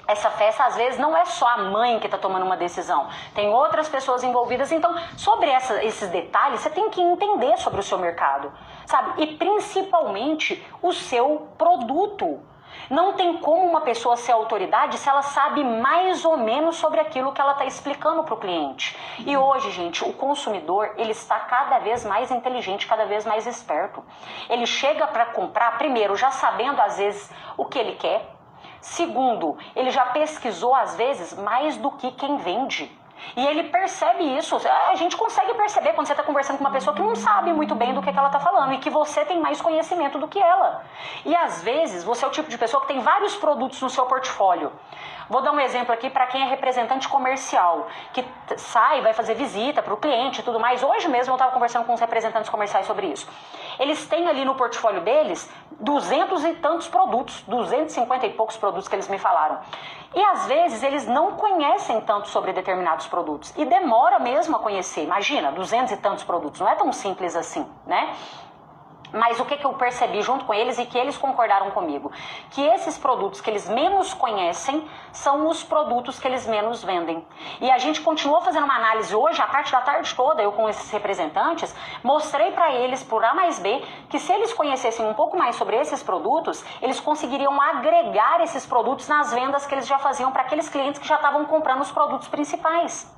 Essa festa, às vezes, não é só a mãe que está tomando uma decisão. Tem outras pessoas envolvidas. Então, sobre esses detalhes, você tem que entender sobre o seu mercado, sabe? E, principalmente, o seu produto. Não tem como uma pessoa ser autoridade se ela sabe mais ou menos sobre aquilo que ela está explicando para o cliente. E hoje, gente, o consumidor, ele está cada vez mais inteligente, cada vez mais esperto. Ele chega para comprar, primeiro, já sabendo, às vezes, o que ele quer. Segundo, ele já pesquisou, às vezes, mais do que quem vende. E ele percebe isso. A gente consegue perceber quando você está conversando com uma pessoa que não sabe muito bem do que ela está falando e que você tem mais conhecimento do que ela. E, às vezes, você é o tipo de pessoa que tem vários produtos no seu portfólio. Vou dar um exemplo aqui para quem é representante comercial, que sai, vai fazer visita para o cliente e tudo mais. Hoje mesmo eu estava conversando com os representantes comerciais sobre isso. Eles têm ali no portfólio deles 200 e tantos produtos, 250 e poucos produtos que eles me falaram. E às vezes eles não conhecem tanto sobre determinados produtos e demora mesmo a conhecer. Imagina, 200 e tantos produtos, não é tão simples assim, né? Mas o que eu percebi junto com eles e que eles concordaram comigo? Que esses produtos que eles menos conhecem são os produtos que eles menos vendem. E a gente continuou fazendo uma análise hoje, a parte da tarde toda, eu com esses representantes, mostrei para eles, por A mais B, que se eles conhecessem um pouco mais sobre esses produtos, eles conseguiriam agregar esses produtos nas vendas que eles já faziam para aqueles clientes que já estavam comprando os produtos principais.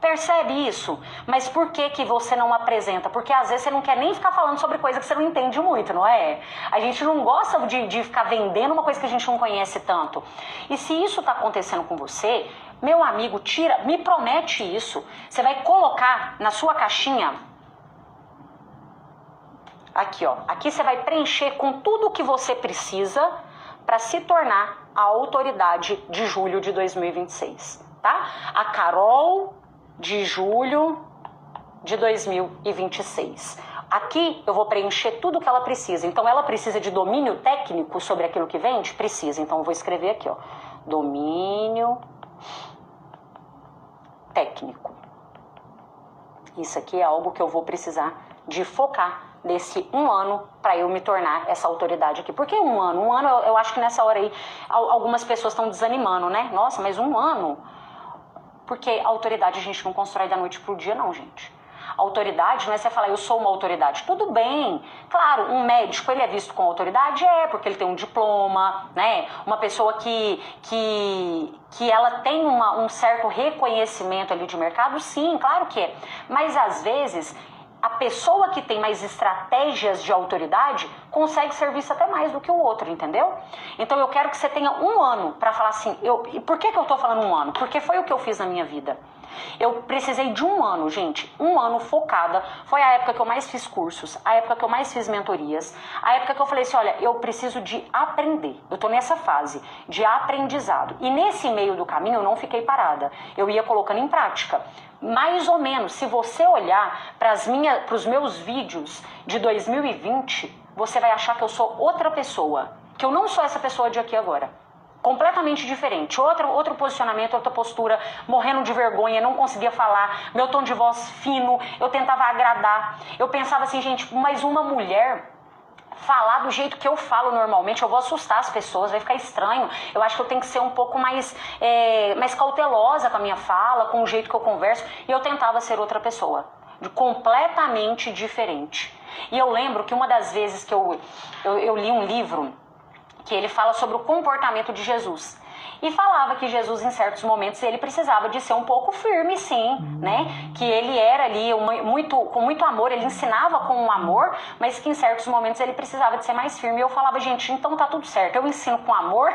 Percebe isso? Mas por que que você não apresenta? Porque às vezes você não quer nem ficar falando sobre coisa que você não entende muito, não é? A gente não gosta de ficar vendendo uma coisa que a gente não conhece tanto. E se isso está acontecendo com você, meu amigo, me promete isso. Você vai colocar na sua caixinha, aqui ó, aqui você vai preencher com tudo o que você precisa para se tornar a autoridade de julho de 2026, tá? A Carol de julho de 2026. Aqui eu vou preencher tudo que ela precisa. Então ela precisa de domínio técnico sobre aquilo que vende? Precisa. Então eu vou escrever aqui, ó. Domínio técnico. Isso aqui é algo que eu vou precisar de focar nesse um ano para eu me tornar essa autoridade aqui. Por que um ano? Um ano eu acho que nessa hora aí algumas pessoas estão desanimando, né? Nossa, mas um ano? Porque a autoridade a gente não constrói da noite pro dia, não, gente. Autoridade não é você falar, eu sou uma autoridade. Tudo bem. Claro, um médico, ele é visto como autoridade? É, porque ele tem um diploma, né? Uma pessoa que ela tem um certo reconhecimento ali de mercado, sim, claro que é. Mas, às vezes, a pessoa que tem mais estratégias de autoridade consegue ser vista até mais do que o outro, entendeu? Então eu quero que você tenha um ano para falar assim, e por que eu tô falando um ano? Porque foi o que eu fiz na minha vida. Eu precisei de um ano, gente, um ano focada. Foi a época que eu mais fiz cursos, a época que eu mais fiz mentorias, a época que eu falei assim, olha, eu preciso de aprender. Eu tô nessa fase de aprendizado. E nesse meio do caminho eu não fiquei parada. Eu ia colocando em prática. Mais ou menos, se você olhar para os meus vídeos de 2020, você vai achar que eu sou outra pessoa. Que eu não sou essa pessoa de aqui agora. Completamente diferente, outro posicionamento, outra postura, morrendo de vergonha, não conseguia falar, meu tom de voz fino, eu tentava agradar, eu pensava assim, gente, mas uma mulher falar do jeito que eu falo normalmente, eu vou assustar as pessoas, vai ficar estranho, eu acho que eu tenho que ser um pouco mais cautelosa com a minha fala, com o jeito que eu converso, e eu tentava ser outra pessoa, completamente diferente. E eu lembro que uma das vezes que eu li um livro, que ele fala sobre o comportamento de Jesus. E falava que Jesus, em certos momentos, ele precisava de ser um pouco firme, sim, né? Que ele era ali com muito amor, ele ensinava com um amor, mas que em certos momentos ele precisava de ser mais firme. E eu falava, gente, então tá tudo certo, eu ensino com amor,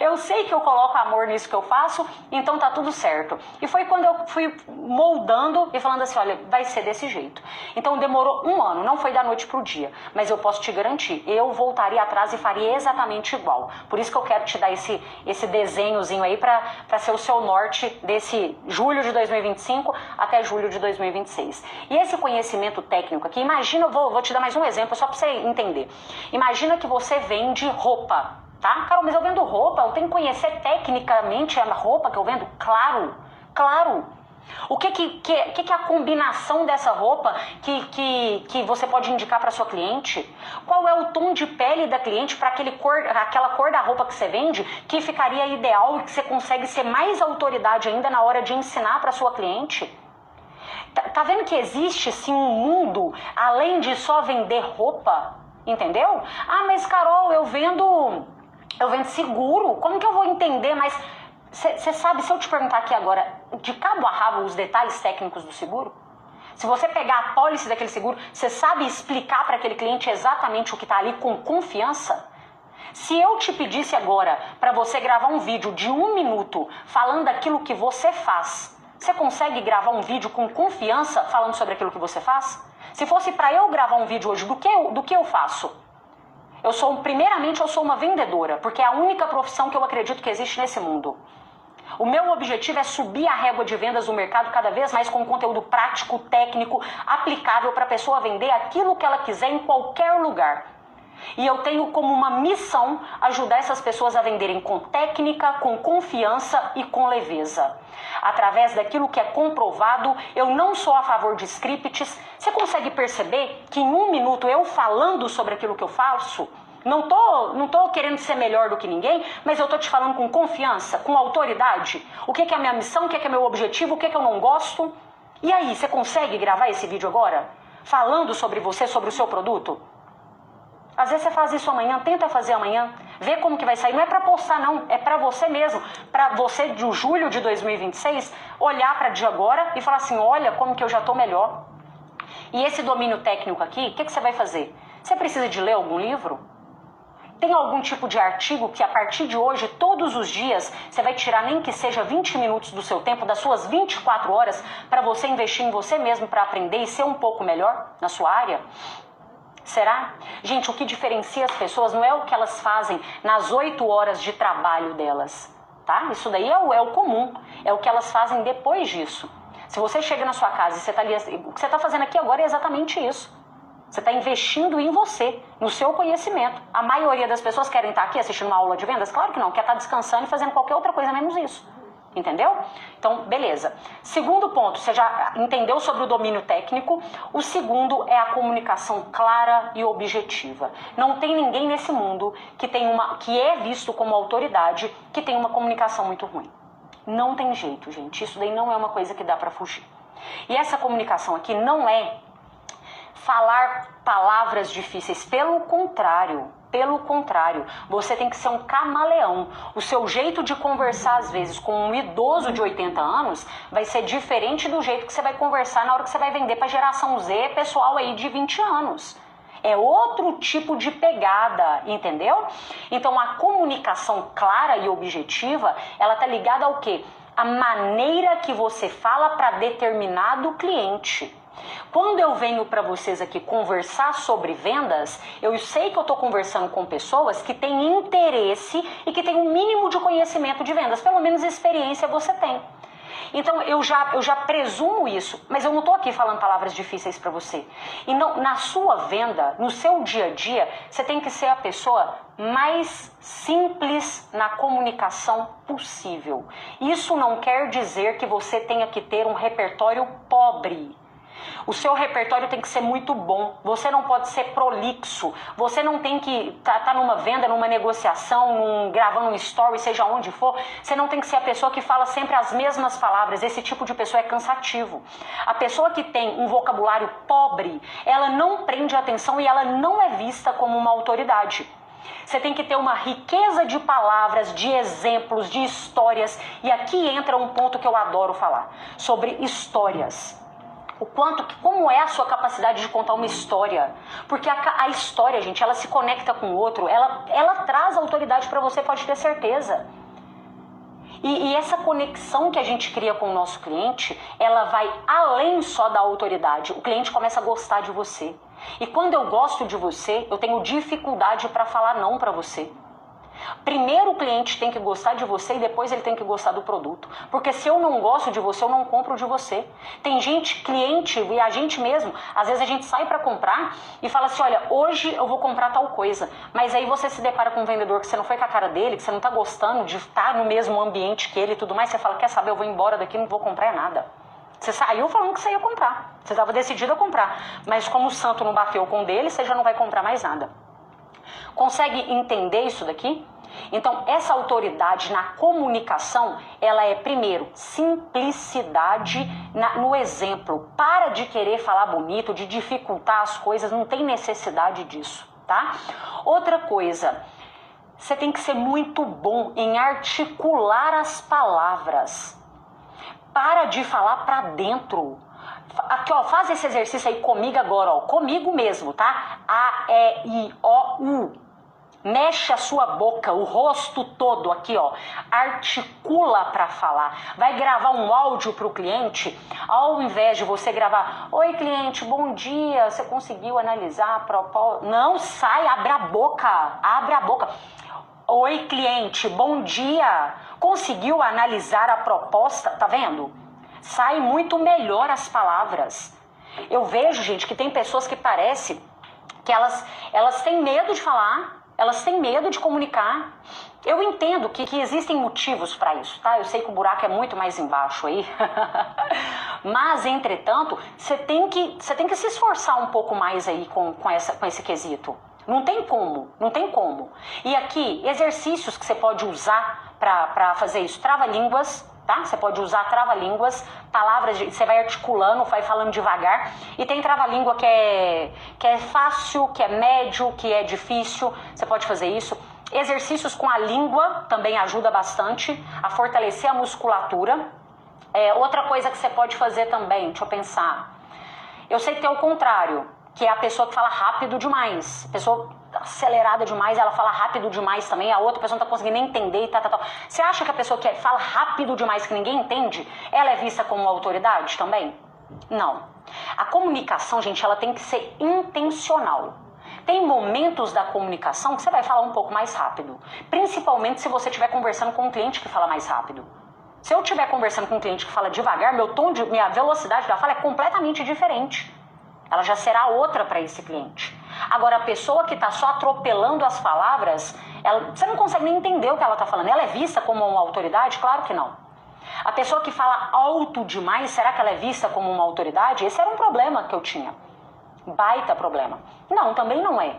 eu sei que eu coloco amor nisso que eu faço, então tá tudo certo. E foi quando eu fui moldando e falando assim, olha, vai ser desse jeito. Então demorou um ano, não foi da noite pro dia, mas eu posso te garantir, eu voltaria atrás e faria exatamente igual. Por isso que eu quero te dar esse desenhozinho aí para ser o seu norte desse julho de 2025 até julho de 2026. E esse conhecimento técnico aqui, imagina, eu vou te dar mais um exemplo só para você entender. Imagina que você vende roupa, tá? Carol, mas eu vendo roupa, eu tenho que conhecer tecnicamente a roupa que eu vendo? Claro. O que é a combinação dessa roupa que você pode indicar para sua cliente? Qual é o tom de pele da cliente para aquela cor da roupa que você vende que ficaria ideal e que você consegue ser mais autoridade ainda na hora de ensinar para sua cliente? Tá vendo que existe sim um mundo além de só vender roupa? Entendeu? Ah, mas Carol, eu vendo seguro. Como que eu vou entender mais? Você sabe, se eu te perguntar aqui agora, de cabo a rabo, os detalhes técnicos do seguro? Se você pegar a pólice daquele seguro, você sabe explicar para aquele cliente exatamente o que está ali com confiança? Se eu te pedisse agora para você gravar um vídeo de 1 minuto falando aquilo que você faz, você consegue gravar um vídeo com confiança falando sobre aquilo que você faz? Se fosse para eu gravar um vídeo hoje, do que eu faço? Primeiramente, eu sou uma vendedora, porque é a única profissão que eu acredito que existe nesse mundo. O meu objetivo é subir a régua de vendas do mercado cada vez mais com conteúdo prático, técnico, aplicável para a pessoa vender aquilo que ela quiser em qualquer lugar. E eu tenho como uma missão ajudar essas pessoas a venderem com técnica, com confiança e com leveza. Através daquilo que é comprovado, eu não sou a favor de scripts. Você consegue perceber que em 1 minuto eu falando sobre aquilo que eu faço, não tô querendo ser melhor do que ninguém, mas eu tô te falando com confiança, com autoridade. O que é a minha missão, o que é meu objetivo, o que eu não gosto. E aí, você consegue gravar esse vídeo agora? Falando sobre você, sobre o seu produto? Às vezes você faz isso amanhã, tenta fazer amanhã. Vê como que vai sair. Não é para postar, não. É para você mesmo. Para você, de julho de 2026, olhar para de agora e falar assim, olha como que eu já estou melhor. E esse domínio técnico aqui, o que você vai fazer? Você precisa de ler algum livro? Tem algum tipo de artigo que a partir de hoje, todos os dias, você vai tirar nem que seja 20 minutos do seu tempo, das suas 24 horas, para você investir em você mesmo, para aprender e ser um pouco melhor na sua área? Será? Gente, o que diferencia as pessoas não é o que elas fazem nas 8 horas de trabalho delas, tá? Isso daí é o comum, é o que elas fazem depois disso. Se você chega na sua casa e você está ali, o que você está fazendo aqui agora é exatamente isso. Você está investindo em você, no seu conhecimento. A maioria das pessoas querem estar aqui assistindo uma aula de vendas? Claro que não, quer estar descansando e fazendo qualquer outra coisa menos isso. Entendeu? Então, beleza. Segundo ponto, você já entendeu sobre o domínio técnico. O segundo é a comunicação clara e objetiva. Não tem ninguém nesse mundo que é visto como autoridade que tem uma comunicação muito ruim. Não tem jeito, gente. Isso daí não é uma coisa que dá para fugir. E essa comunicação aqui não é falar palavras difíceis, pelo contrário, você tem que ser um camaleão. O seu jeito de conversar, às vezes, com um idoso de 80 anos, vai ser diferente do jeito que você vai conversar na hora que você vai vender para a geração Z, pessoal aí de 20 anos. É outro tipo de pegada, entendeu? Então, a comunicação clara e objetiva, ela tá ligada ao quê? A maneira que você fala para determinado cliente. Quando eu venho para vocês aqui conversar sobre vendas, eu sei que eu estou conversando com pessoas que têm interesse e que têm um mínimo de conhecimento de vendas, pelo menos experiência você tem. Então eu já presumo isso, mas eu não estou aqui falando palavras difíceis para você. E não, na sua venda, no seu dia a dia, você tem que ser a pessoa mais simples na comunicação possível. Isso não quer dizer que você tenha que ter um repertório pobre. O seu repertório tem que ser muito bom. Você não pode ser prolixo. Você não tem que estar numa venda, numa negociação, gravando um story, seja onde for. Você não tem que ser a pessoa que fala sempre as mesmas palavras. Esse tipo de pessoa é cansativo. A pessoa que tem um vocabulário pobre, ela não prende atenção e ela não é vista como uma autoridade. Você tem que ter uma riqueza de palavras, de exemplos, de histórias. E aqui entra um ponto que eu adoro falar, sobre histórias. Como é a sua capacidade de contar uma história? Porque a história, gente, ela se conecta com o outro, ela traz autoridade para você, pode ter certeza. E essa conexão que a gente cria com o nosso cliente, ela vai além só da autoridade. O cliente começa a gostar de você. E quando eu gosto de você, eu tenho dificuldade para falar não para você. Primeiro o cliente tem que gostar de você e depois ele tem que gostar do produto. Porque se eu não gosto de você, eu não compro de você. Tem gente, cliente e a gente mesmo, às vezes a gente sai para comprar e fala assim, olha, hoje eu vou comprar tal coisa. Mas aí você se depara com um vendedor que você não foi com a cara dele, que você não tá gostando de estar no mesmo ambiente que ele e tudo mais. Você fala, quer saber, eu vou embora daqui, não vou comprar nada. Você saiu falando que você ia comprar. Você estava decidido a comprar. Mas como o santo não bateu com o dele, você já não vai comprar mais nada. Consegue entender isso daqui? Então, essa autoridade na comunicação, ela é, primeiro, simplicidade no exemplo. Para de querer falar bonito, de dificultar as coisas, não tem necessidade disso, tá? Outra coisa, você tem que ser muito bom em articular as palavras. Para de falar para dentro. Aqui, ó, faz esse exercício aí comigo agora, ó, comigo mesmo, tá? A, E, I, O, U. Mexe a sua boca, o rosto todo aqui, ó. Articula para falar. Vai gravar um áudio para o cliente, ao invés de você gravar, oi cliente, bom dia, você conseguiu analisar a proposta? Não, sai, abre a boca, abre a boca. Oi cliente, bom dia, conseguiu analisar a proposta? Tá vendo? Sai muito melhor as palavras. Eu vejo, gente, que tem pessoas que parece que elas têm medo de falar. Elas têm medo de comunicar. Eu entendo que existem motivos para isso, tá? Eu sei que o buraco é muito mais embaixo aí. Mas, entretanto, você tem que se esforçar um pouco mais aí com esse quesito. Não tem como, não tem como. E aqui, exercícios que você pode usar para fazer isso. Trava-línguas. Tá? Você pode usar trava-línguas, palavras, você vai articulando, vai falando devagar. E tem trava-língua que é fácil, que é médio, que é difícil. Você pode fazer isso. Exercícios com a língua também ajuda bastante a fortalecer a musculatura. Outra coisa que você pode fazer também, deixa eu pensar. Eu sei que tem o contrário, que é a pessoa que fala rápido demais. A pessoa acelerada demais, ela fala rápido demais também, a outra pessoa não tá conseguindo nem entender e tal. Você acha que a pessoa que fala rápido demais, que ninguém entende, ela é vista como autoridade também? Não. A comunicação, gente, ela tem que ser intencional. Tem momentos da comunicação que você vai falar um pouco mais rápido, principalmente se você estiver conversando com um cliente que fala mais rápido. Se eu estiver conversando com um cliente que fala devagar, minha velocidade da fala é completamente diferente. Ela já será outra para esse cliente. Agora, a pessoa que está só atropelando as palavras, você não consegue nem entender o que ela está falando. Ela é vista como uma autoridade? Claro que não. A pessoa que fala alto demais, será que ela é vista como uma autoridade? Esse era um problema que eu tinha. Baita problema. Não, também não é.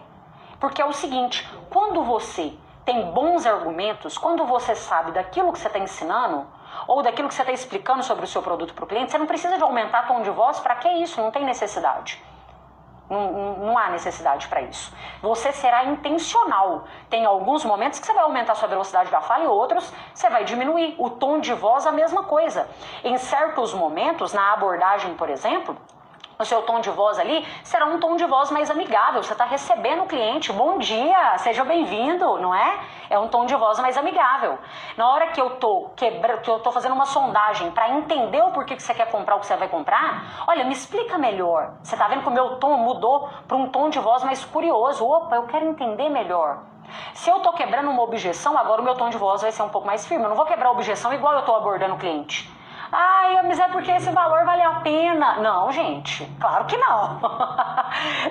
Porque é o seguinte, quando você tem bons argumentos, quando você sabe daquilo que você está ensinando, ou daquilo que você está explicando sobre o seu produto para o cliente, você não precisa de aumentar tom de voz. Para que isso? Não tem necessidade. Não há necessidade para isso. Você será intencional. Tem alguns momentos que você vai aumentar sua velocidade da fala e outros você vai diminuir. O tom de voz, a mesma coisa. Em certos momentos, na abordagem, por exemplo, o seu tom de voz ali será um tom de voz mais amigável. Você está recebendo o cliente, bom dia, seja bem-vindo, não é? É um tom de voz mais amigável. Na hora que eu tô fazendo uma sondagem para entender o porquê que você quer comprar o que você vai comprar, olha, me explica melhor. Você está vendo que o meu tom mudou para um tom de voz mais curioso. Opa, eu quero entender melhor. Se eu tô quebrando uma objeção, agora o meu tom de voz vai ser um pouco mais firme. Eu não vou quebrar a objeção igual eu tô abordando o cliente. Ai, mas é porque esse valor vale a pena. Não, gente, claro que não.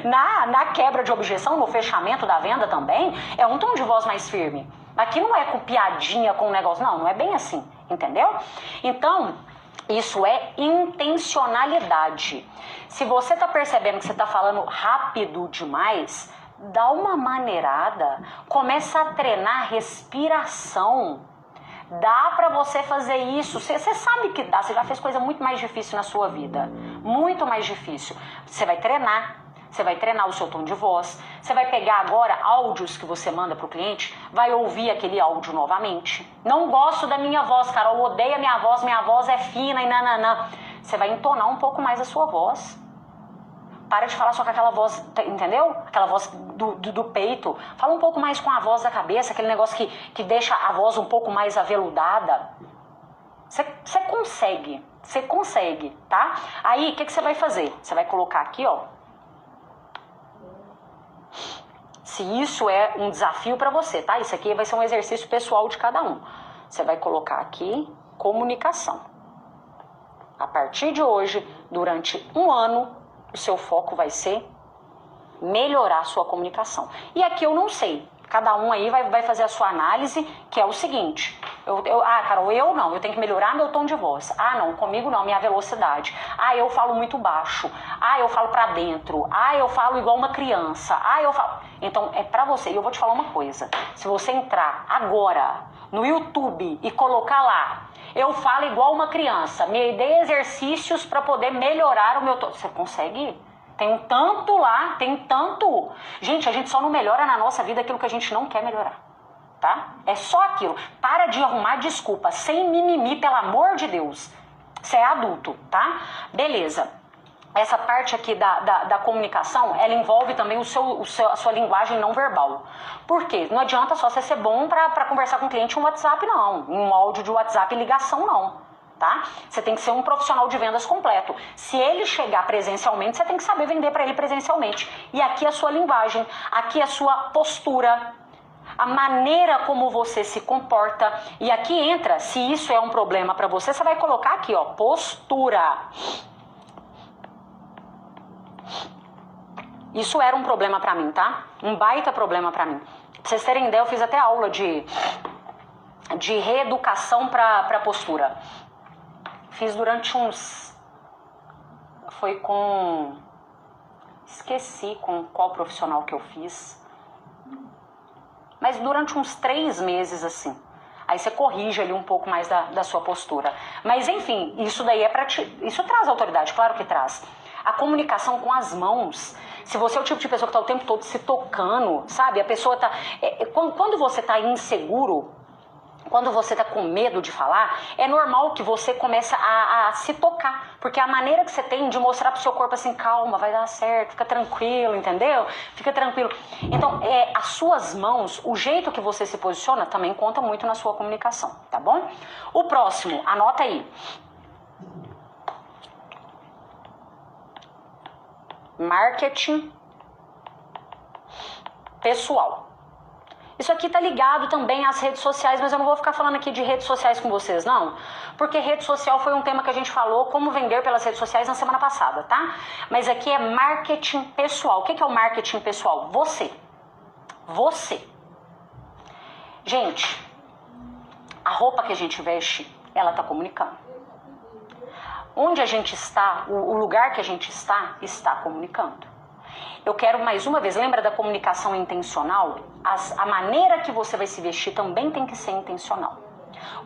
Na quebra de objeção, no fechamento da venda também, é um tom de voz mais firme. Aqui não é com piadinha, com negócio, não é bem assim, entendeu? Então, isso é intencionalidade. Se você tá percebendo que você tá falando rápido demais, dá uma maneirada, começa a treinar respiração. Dá pra você fazer isso, você sabe que dá, você já fez coisa muito mais difícil na sua vida, muito mais difícil. Você vai treinar o seu tom de voz, você vai pegar agora áudios que você manda pro cliente, vai ouvir aquele áudio novamente. Não gosto da minha voz, Carol, odeio a minha voz é fina e nananã. Você vai entonar um pouco mais a sua voz. Para de falar só com aquela voz, entendeu? Aquela voz do peito. Fala um pouco mais com a voz da cabeça, aquele negócio que deixa a voz um pouco mais aveludada. Você consegue, tá? Aí, o que você vai fazer? Você vai colocar aqui, ó. Se isso é um desafio para você, tá? Isso aqui vai ser um exercício pessoal de cada um. Você vai colocar aqui, comunicação. A partir de hoje, durante um ano, o seu foco vai ser melhorar a sua comunicação. E aqui eu não sei. Cada um aí vai fazer a sua análise, que é o seguinte. Carol, eu não. Eu tenho que melhorar meu tom de voz. Ah, não. Comigo não. Minha velocidade. Ah, eu falo muito baixo. Ah, eu falo pra dentro. Ah, eu falo igual uma criança. Ah, eu falo... Então, é pra você. E eu vou te falar uma coisa. Se você entrar agora no YouTube e colocar lá, eu falo igual uma criança, me dê exercícios para poder melhorar o meu tom. Você consegue? Tem um tanto lá, tem tanto. Gente, a gente só não melhora na nossa vida aquilo que a gente não quer melhorar, tá? É só aquilo. Para de arrumar desculpa, sem mimimi, pelo amor de Deus. Você é adulto, tá? Beleza. Essa parte aqui da comunicação, ela envolve também a sua linguagem não verbal. Por quê? Não adianta só você ser bom para conversar com o cliente em um WhatsApp, não. Em um áudio de WhatsApp e ligação, não. Tá? Você tem que ser um profissional de vendas completo. Se ele chegar presencialmente, você tem que saber vender para ele presencialmente. E aqui a sua linguagem, aqui a sua postura, a maneira como você se comporta. E aqui entra, se isso é um problema para você, você vai colocar aqui, ó, postura. Isso era um problema pra mim, tá? Um baita problema pra mim. Pra vocês terem ideia, eu fiz até aula de reeducação pra postura. Fiz durante uns... Foi com... Esqueci com qual profissional que eu fiz. Mas durante uns 3 meses, assim. Aí você corrige ali um pouco mais da sua postura. Mas enfim, isso daí é pra te... Isso traz autoridade, claro que traz. A comunicação com as mãos. Se você é o tipo de pessoa que está o tempo todo se tocando, sabe? A pessoa está... Quando você está inseguro, quando você está com medo de falar, é normal que você comece a se tocar. Porque a maneira que você tem de mostrar pro seu corpo assim, calma, vai dar certo, fica tranquilo, entendeu? Fica tranquilo. Então, as suas mãos, o jeito que você se posiciona também conta muito na sua comunicação, tá bom? O próximo, anota aí. Marketing pessoal. Isso aqui tá ligado também às redes sociais, mas eu não vou ficar falando aqui de redes sociais com vocês, não. Porque rede social foi um tema que a gente falou, como vender pelas redes sociais na semana passada, tá? Mas aqui é marketing pessoal. O que é o marketing pessoal? Você. Você. Gente, a roupa que a gente veste, ela tá comunicando. Onde a gente está, o lugar que a gente está comunicando. Eu quero mais uma vez, lembra da comunicação intencional? A maneira que você vai se vestir também tem que ser intencional.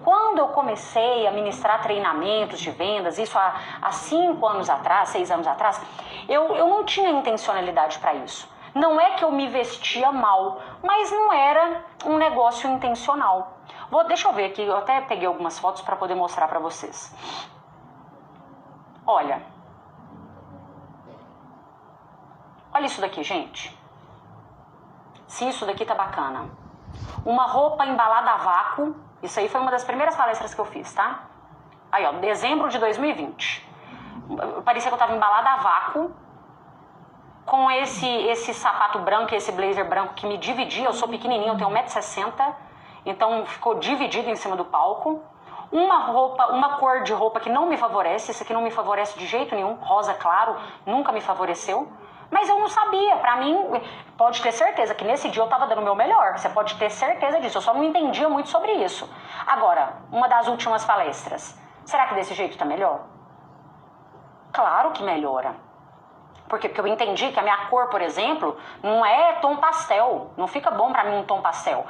Quando eu comecei a ministrar treinamentos de vendas, isso há 5 anos atrás, 6 anos atrás, eu não tinha intencionalidade para isso. Não é que eu me vestia mal, mas não era um negócio intencional. Deixa eu ver aqui, eu até peguei algumas fotos para poder mostrar para vocês. Olha isso daqui, gente. Se isso daqui tá bacana. Uma roupa embalada a vácuo. Isso aí foi uma das primeiras palestras que eu fiz, tá? Aí, ó, dezembro de 2020. Parecia que eu tava embalada a vácuo. Com esse sapato branco, esse blazer branco que me dividia. Eu sou pequenininha, eu tenho 1,60 m. Então ficou dividido em cima do palco. Uma cor de roupa que não me favorece. Isso aqui não me favorece de jeito nenhum. Rosa claro, nunca me favoreceu. Mas eu não sabia, pra mim, pode ter certeza que nesse dia eu tava dando o meu melhor. Você pode ter certeza disso, eu só não entendia muito sobre isso. Agora, uma das últimas palestras. Será que desse jeito tá melhor? Claro que melhora. Por quê? Porque eu entendi que a minha cor, por exemplo, não é tom pastel. Não fica bom pra mim um tom pastel.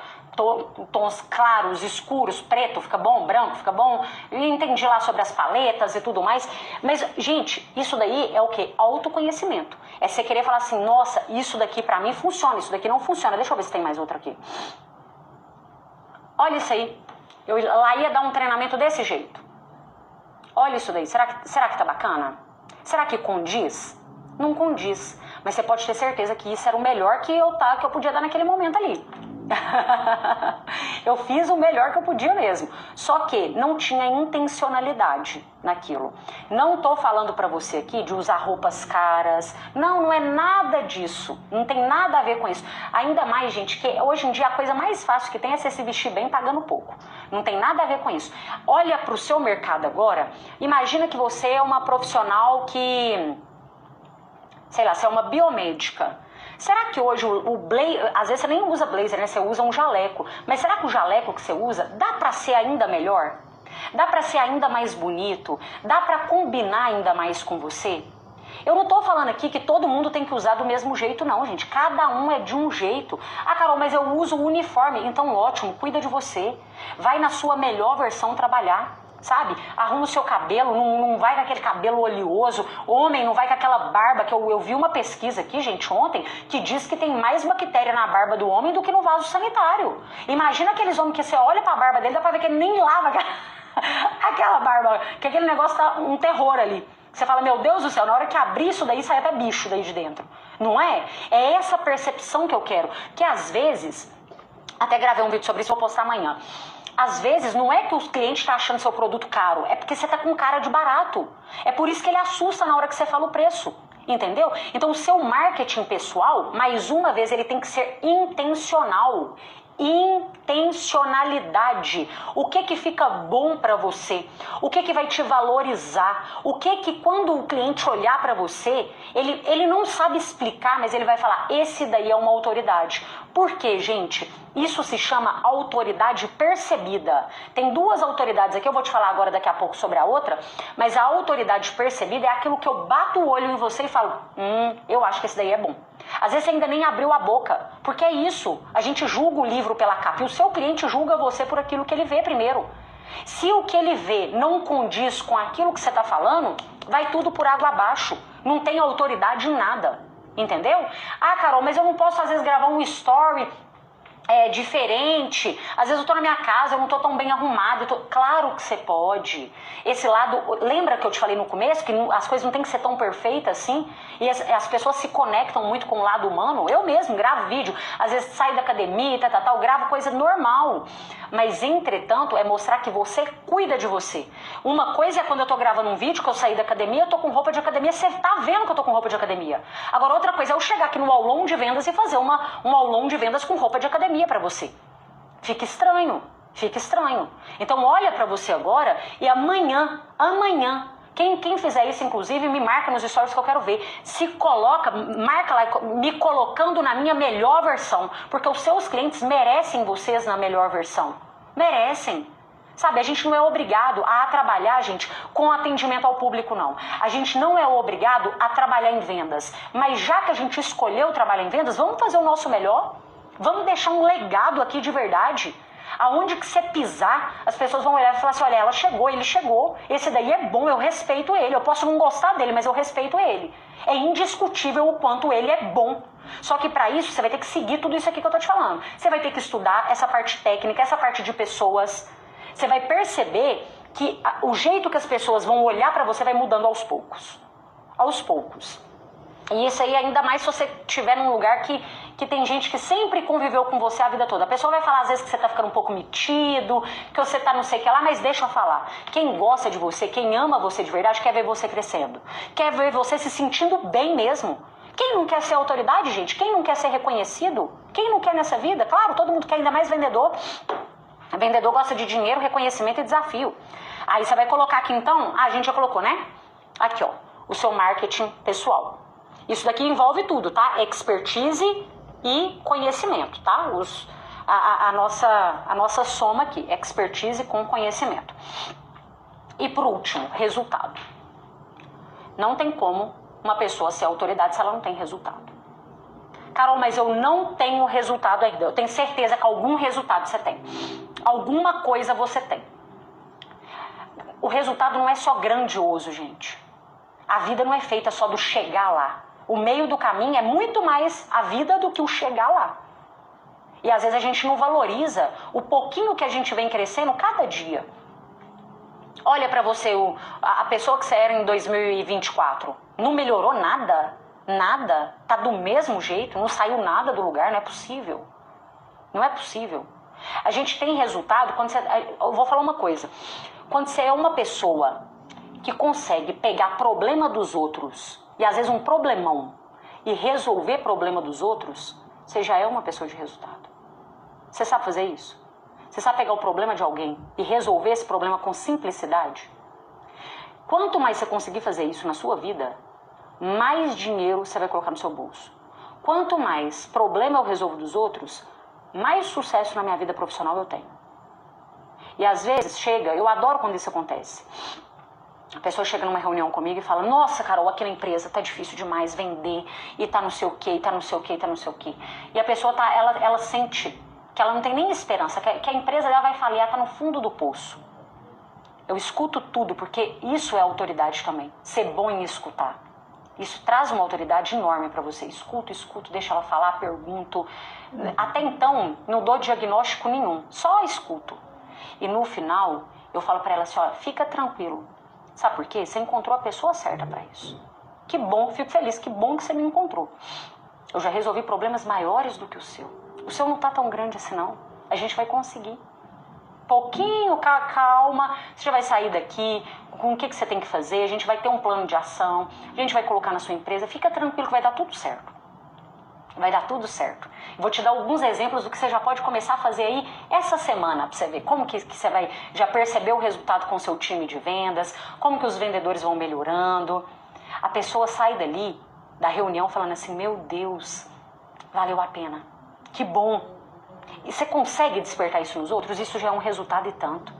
Tons claros, escuros, preto, fica bom, branco, fica bom. Eu entendi lá sobre as paletas e tudo mais. Mas, gente, isso daí é o quê? Autoconhecimento. É você querer falar assim, nossa, isso daqui pra mim funciona, isso daqui não funciona. Deixa eu ver se tem mais outra aqui. Olha isso aí. Eu lá ia dar um treinamento desse jeito. Olha isso daí. Será que tá bacana? Será que condiz? Não condiz. Mas você pode ter certeza que isso era o melhor que eu podia dar naquele momento ali. Eu fiz o melhor que eu podia mesmo. Só que não tinha intencionalidade naquilo. Não tô falando pra você aqui de usar roupas caras. Não é nada disso. Não tem nada a ver com isso. Ainda mais, gente, que hoje em dia a coisa mais fácil que tem é você se vestir bem pagando pouco. Não tem nada a ver com isso. Olha pro seu mercado agora. Imagina que você é uma profissional que... sei lá, você é uma biomédica. Será que hoje o blazer, às vezes você nem usa blazer, né? Você usa um jaleco. Mas será que o jaleco que você usa dá pra ser ainda melhor? Dá pra ser ainda mais bonito? Dá pra combinar ainda mais com você? Eu não tô falando aqui que todo mundo tem que usar do mesmo jeito, não, gente. Cada um é de um jeito. Ah, Carol, mas eu uso o uniforme. Então, ótimo, cuida de você. Vai na sua melhor versão trabalhar. Sabe? Arruma o seu cabelo, não vai com aquele cabelo oleoso. Homem, não vai com aquela barba, que eu vi uma pesquisa aqui, gente, ontem, que diz que tem mais bactéria na barba do homem do que no vaso sanitário. Imagina aqueles homens que você olha pra barba dele, dá pra ver que ele nem lava aquela barba, que aquele negócio tá um terror ali. Você fala, meu Deus do céu, na hora que abrir isso daí, sai até bicho daí de dentro. Não é? É essa percepção que eu quero. Que às vezes, até gravei um vídeo sobre isso, vou postar amanhã. Às vezes, não é que o cliente está achando seu produto caro, é porque você está com cara de barato. É por isso que ele assusta na hora que você fala o preço. Entendeu? Então, o seu marketing pessoal, mais uma vez, ele tem que ser intencional. Intencionalidade. O que fica bom para você? O que vai te valorizar? O que quando o cliente olhar para você, ele não sabe explicar, mas ele vai falar, esse daí é uma autoridade. Por quê, gente? Isso se chama autoridade percebida. Tem duas autoridades aqui, eu vou te falar agora daqui a pouco sobre a outra, mas a autoridade percebida é aquilo que eu bato o olho em você e falo, eu acho que esse daí é bom. Às vezes você ainda nem abriu a boca, porque é isso, a gente julga o livro pela capa e o seu cliente julga você por aquilo que ele vê primeiro. Se o que ele vê não condiz com aquilo que você está falando, vai tudo por água abaixo. não tem autoridade em nada, entendeu? Ah, Carol, mas eu não posso às vezes gravar um story diferente, às vezes eu tô na minha casa, eu não tô tão bem arrumada, claro que você pode. Esse lado, lembra que eu te falei no começo que as coisas não tem que ser tão perfeitas assim? E as pessoas se conectam muito com o lado humano. Eu mesmo gravo vídeo, às vezes saio da academia, gravo coisa normal. Mas entretanto, é mostrar que você cuida de você. Uma coisa é quando eu tô gravando um vídeo que eu saí da academia, eu tô com roupa de academia, você tá vendo que eu tô com roupa de academia. Agora outra coisa é eu chegar aqui no aulão de vendas e fazer um aulão de vendas com roupa de academia pra você. Fica estranho, fica estranho. Então olha pra você agora e amanhã, quem fizer isso, inclusive, me marca nos stories que eu quero ver. Se coloca, marca lá, me colocando na minha melhor versão. Porque os seus clientes merecem vocês na melhor versão. Merecem. Sabe, a gente não é obrigado a trabalhar, gente, com atendimento ao público, não. A gente não é obrigado a trabalhar em vendas. Mas já que a gente escolheu trabalhar em vendas, vamos fazer o nosso melhor. Vamos deixar um legado aqui de verdade. Aonde que você pisar, as pessoas vão olhar e falar assim, olha, ela chegou, ele chegou, esse daí é bom, eu respeito ele, eu posso não gostar dele, mas eu respeito ele. É indiscutível o quanto ele é bom. Só que para isso você vai ter que seguir tudo isso aqui que eu tô te falando. Você vai ter que estudar essa parte técnica, essa parte de pessoas. Você vai perceber que o jeito que as pessoas vão olhar para você vai mudando aos poucos. Aos poucos. E isso aí ainda mais se você estiver num lugar que tem gente que sempre conviveu com você a vida toda. A pessoa vai falar às vezes que você tá ficando um pouco metido, que você tá não sei o que lá, mas deixa eu falar. Quem gosta de você, quem ama você de verdade, quer ver você crescendo. Quer ver você se sentindo bem mesmo. Quem não quer ser autoridade, gente? Quem não quer ser reconhecido? Quem não quer nessa vida? Claro, todo mundo quer, ainda mais vendedor. Vendedor gosta de dinheiro, reconhecimento e desafio. Aí você vai colocar aqui então, a gente já colocou, né? Aqui, ó, o seu marketing pessoal. Isso daqui envolve tudo, tá? Expertise e conhecimento, tá? A nossa soma aqui, expertise com conhecimento. E por último, resultado. Não tem como uma pessoa ser autoridade se ela não tem resultado. Carol, mas eu não tenho resultado ainda. Eu tenho certeza que algum resultado você tem. Alguma coisa você tem. O resultado não é só grandioso, gente. A vida não é feita só do chegar lá. O meio do caminho é muito mais a vida do que o chegar lá. E às vezes a gente não valoriza o pouquinho que a gente vem crescendo cada dia. Olha pra você, a pessoa que você era em 2024. Não melhorou nada? Nada? Tá do mesmo jeito? Não saiu nada do lugar? Não é possível. Não é possível. A gente tem resultado quando você... Eu vou falar uma coisa. Quando você é uma pessoa que consegue pegar problema dos outros, e às vezes um problemão, e resolver problema dos outros, você já é uma pessoa de resultado. Você sabe fazer isso? Você sabe pegar o problema de alguém e resolver esse problema com simplicidade? Quanto mais você conseguir fazer isso na sua vida, mais dinheiro você vai colocar no seu bolso. Quanto mais problema eu resolvo dos outros, mais sucesso na minha vida profissional eu tenho. E às vezes chega, eu adoro quando isso acontece. A pessoa chega numa reunião comigo e fala, nossa, Carol, aqui na empresa tá difícil demais vender, e tá não sei o que, e tá não sei o que, e tá não sei o que. E a pessoa ela sente que ela não tem nem esperança, que a empresa dela vai falir, ela tá no fundo do poço. Eu escuto tudo, porque isso é autoridade também, ser bom em escutar. Isso traz uma autoridade enorme para você. Escuto, deixa ela falar, pergunto. Até então, não dou diagnóstico nenhum, só escuto. E no final, eu falo para ela assim, ó, fica tranquilo. Sabe por quê? Você encontrou a pessoa certa para isso. Que bom, fico feliz, que bom que você me encontrou. Eu já resolvi problemas maiores do que o seu. O seu não tá tão grande assim não. A gente vai conseguir. Pouquinho, calma, você já vai sair daqui, com o que você tem que fazer, a gente vai ter um plano de ação, a gente vai colocar na sua empresa, fica tranquilo que vai dar tudo certo. Vai dar tudo certo. Vou te dar alguns exemplos do que você já pode começar a fazer aí essa semana, pra você ver como que você vai já perceber o resultado com o seu time de vendas, como que os vendedores vão melhorando. A pessoa sai dali, da reunião, falando assim, meu Deus, valeu a pena, que bom. E você consegue despertar isso nos outros? Isso já é um resultado e tanto.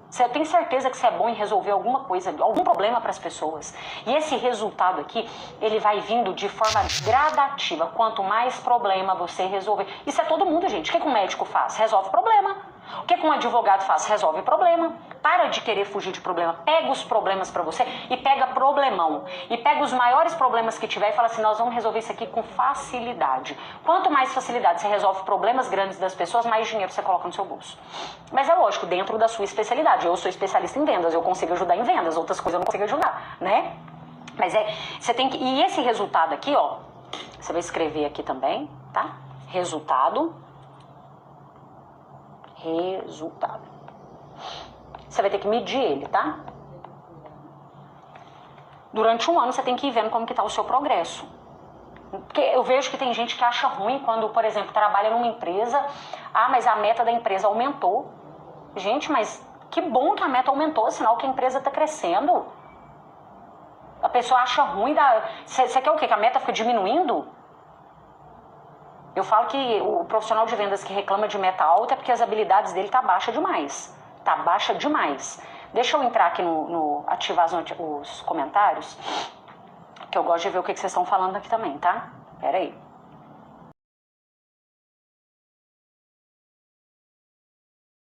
Você tem certeza que você é bom em resolver alguma coisa, algum problema para as pessoas. E esse resultado aqui, ele vai vindo de forma gradativa. Quanto mais problema você resolver. Isso é todo mundo, gente. O que um médico faz? Resolve problema. O que um advogado faz? Resolve problema. para de querer fugir de problema. Pega os problemas pra você e pega problemão. E pega os maiores problemas que tiver e fala assim, nós vamos resolver isso aqui com facilidade. Quanto mais facilidade você resolve problemas grandes das pessoas, mais dinheiro você coloca no seu bolso. Mas é lógico, dentro da sua especialidade. Eu sou especialista em vendas, eu consigo ajudar em vendas, outras coisas eu não consigo ajudar, né? Mas você tem que... E esse resultado aqui, ó, você vai escrever aqui também, tá? Resultado. Você vai ter que medir ele, tá? Durante um ano você tem que ir vendo como que tá o seu progresso. Porque eu vejo que tem gente que acha ruim quando, por exemplo, trabalha numa empresa, mas a meta da empresa aumentou. Gente, mas que bom que a meta aumentou, sinal que a empresa tá crescendo. A pessoa acha ruim Você quer o quê? Que a meta fica diminuindo? Eu falo que o profissional de vendas que reclama de meta alta é porque as habilidades dele tá baixa demais. Tá baixa demais. Deixa eu entrar aqui ativar os comentários, que eu gosto de ver o que vocês estão falando aqui também, tá? Pera aí.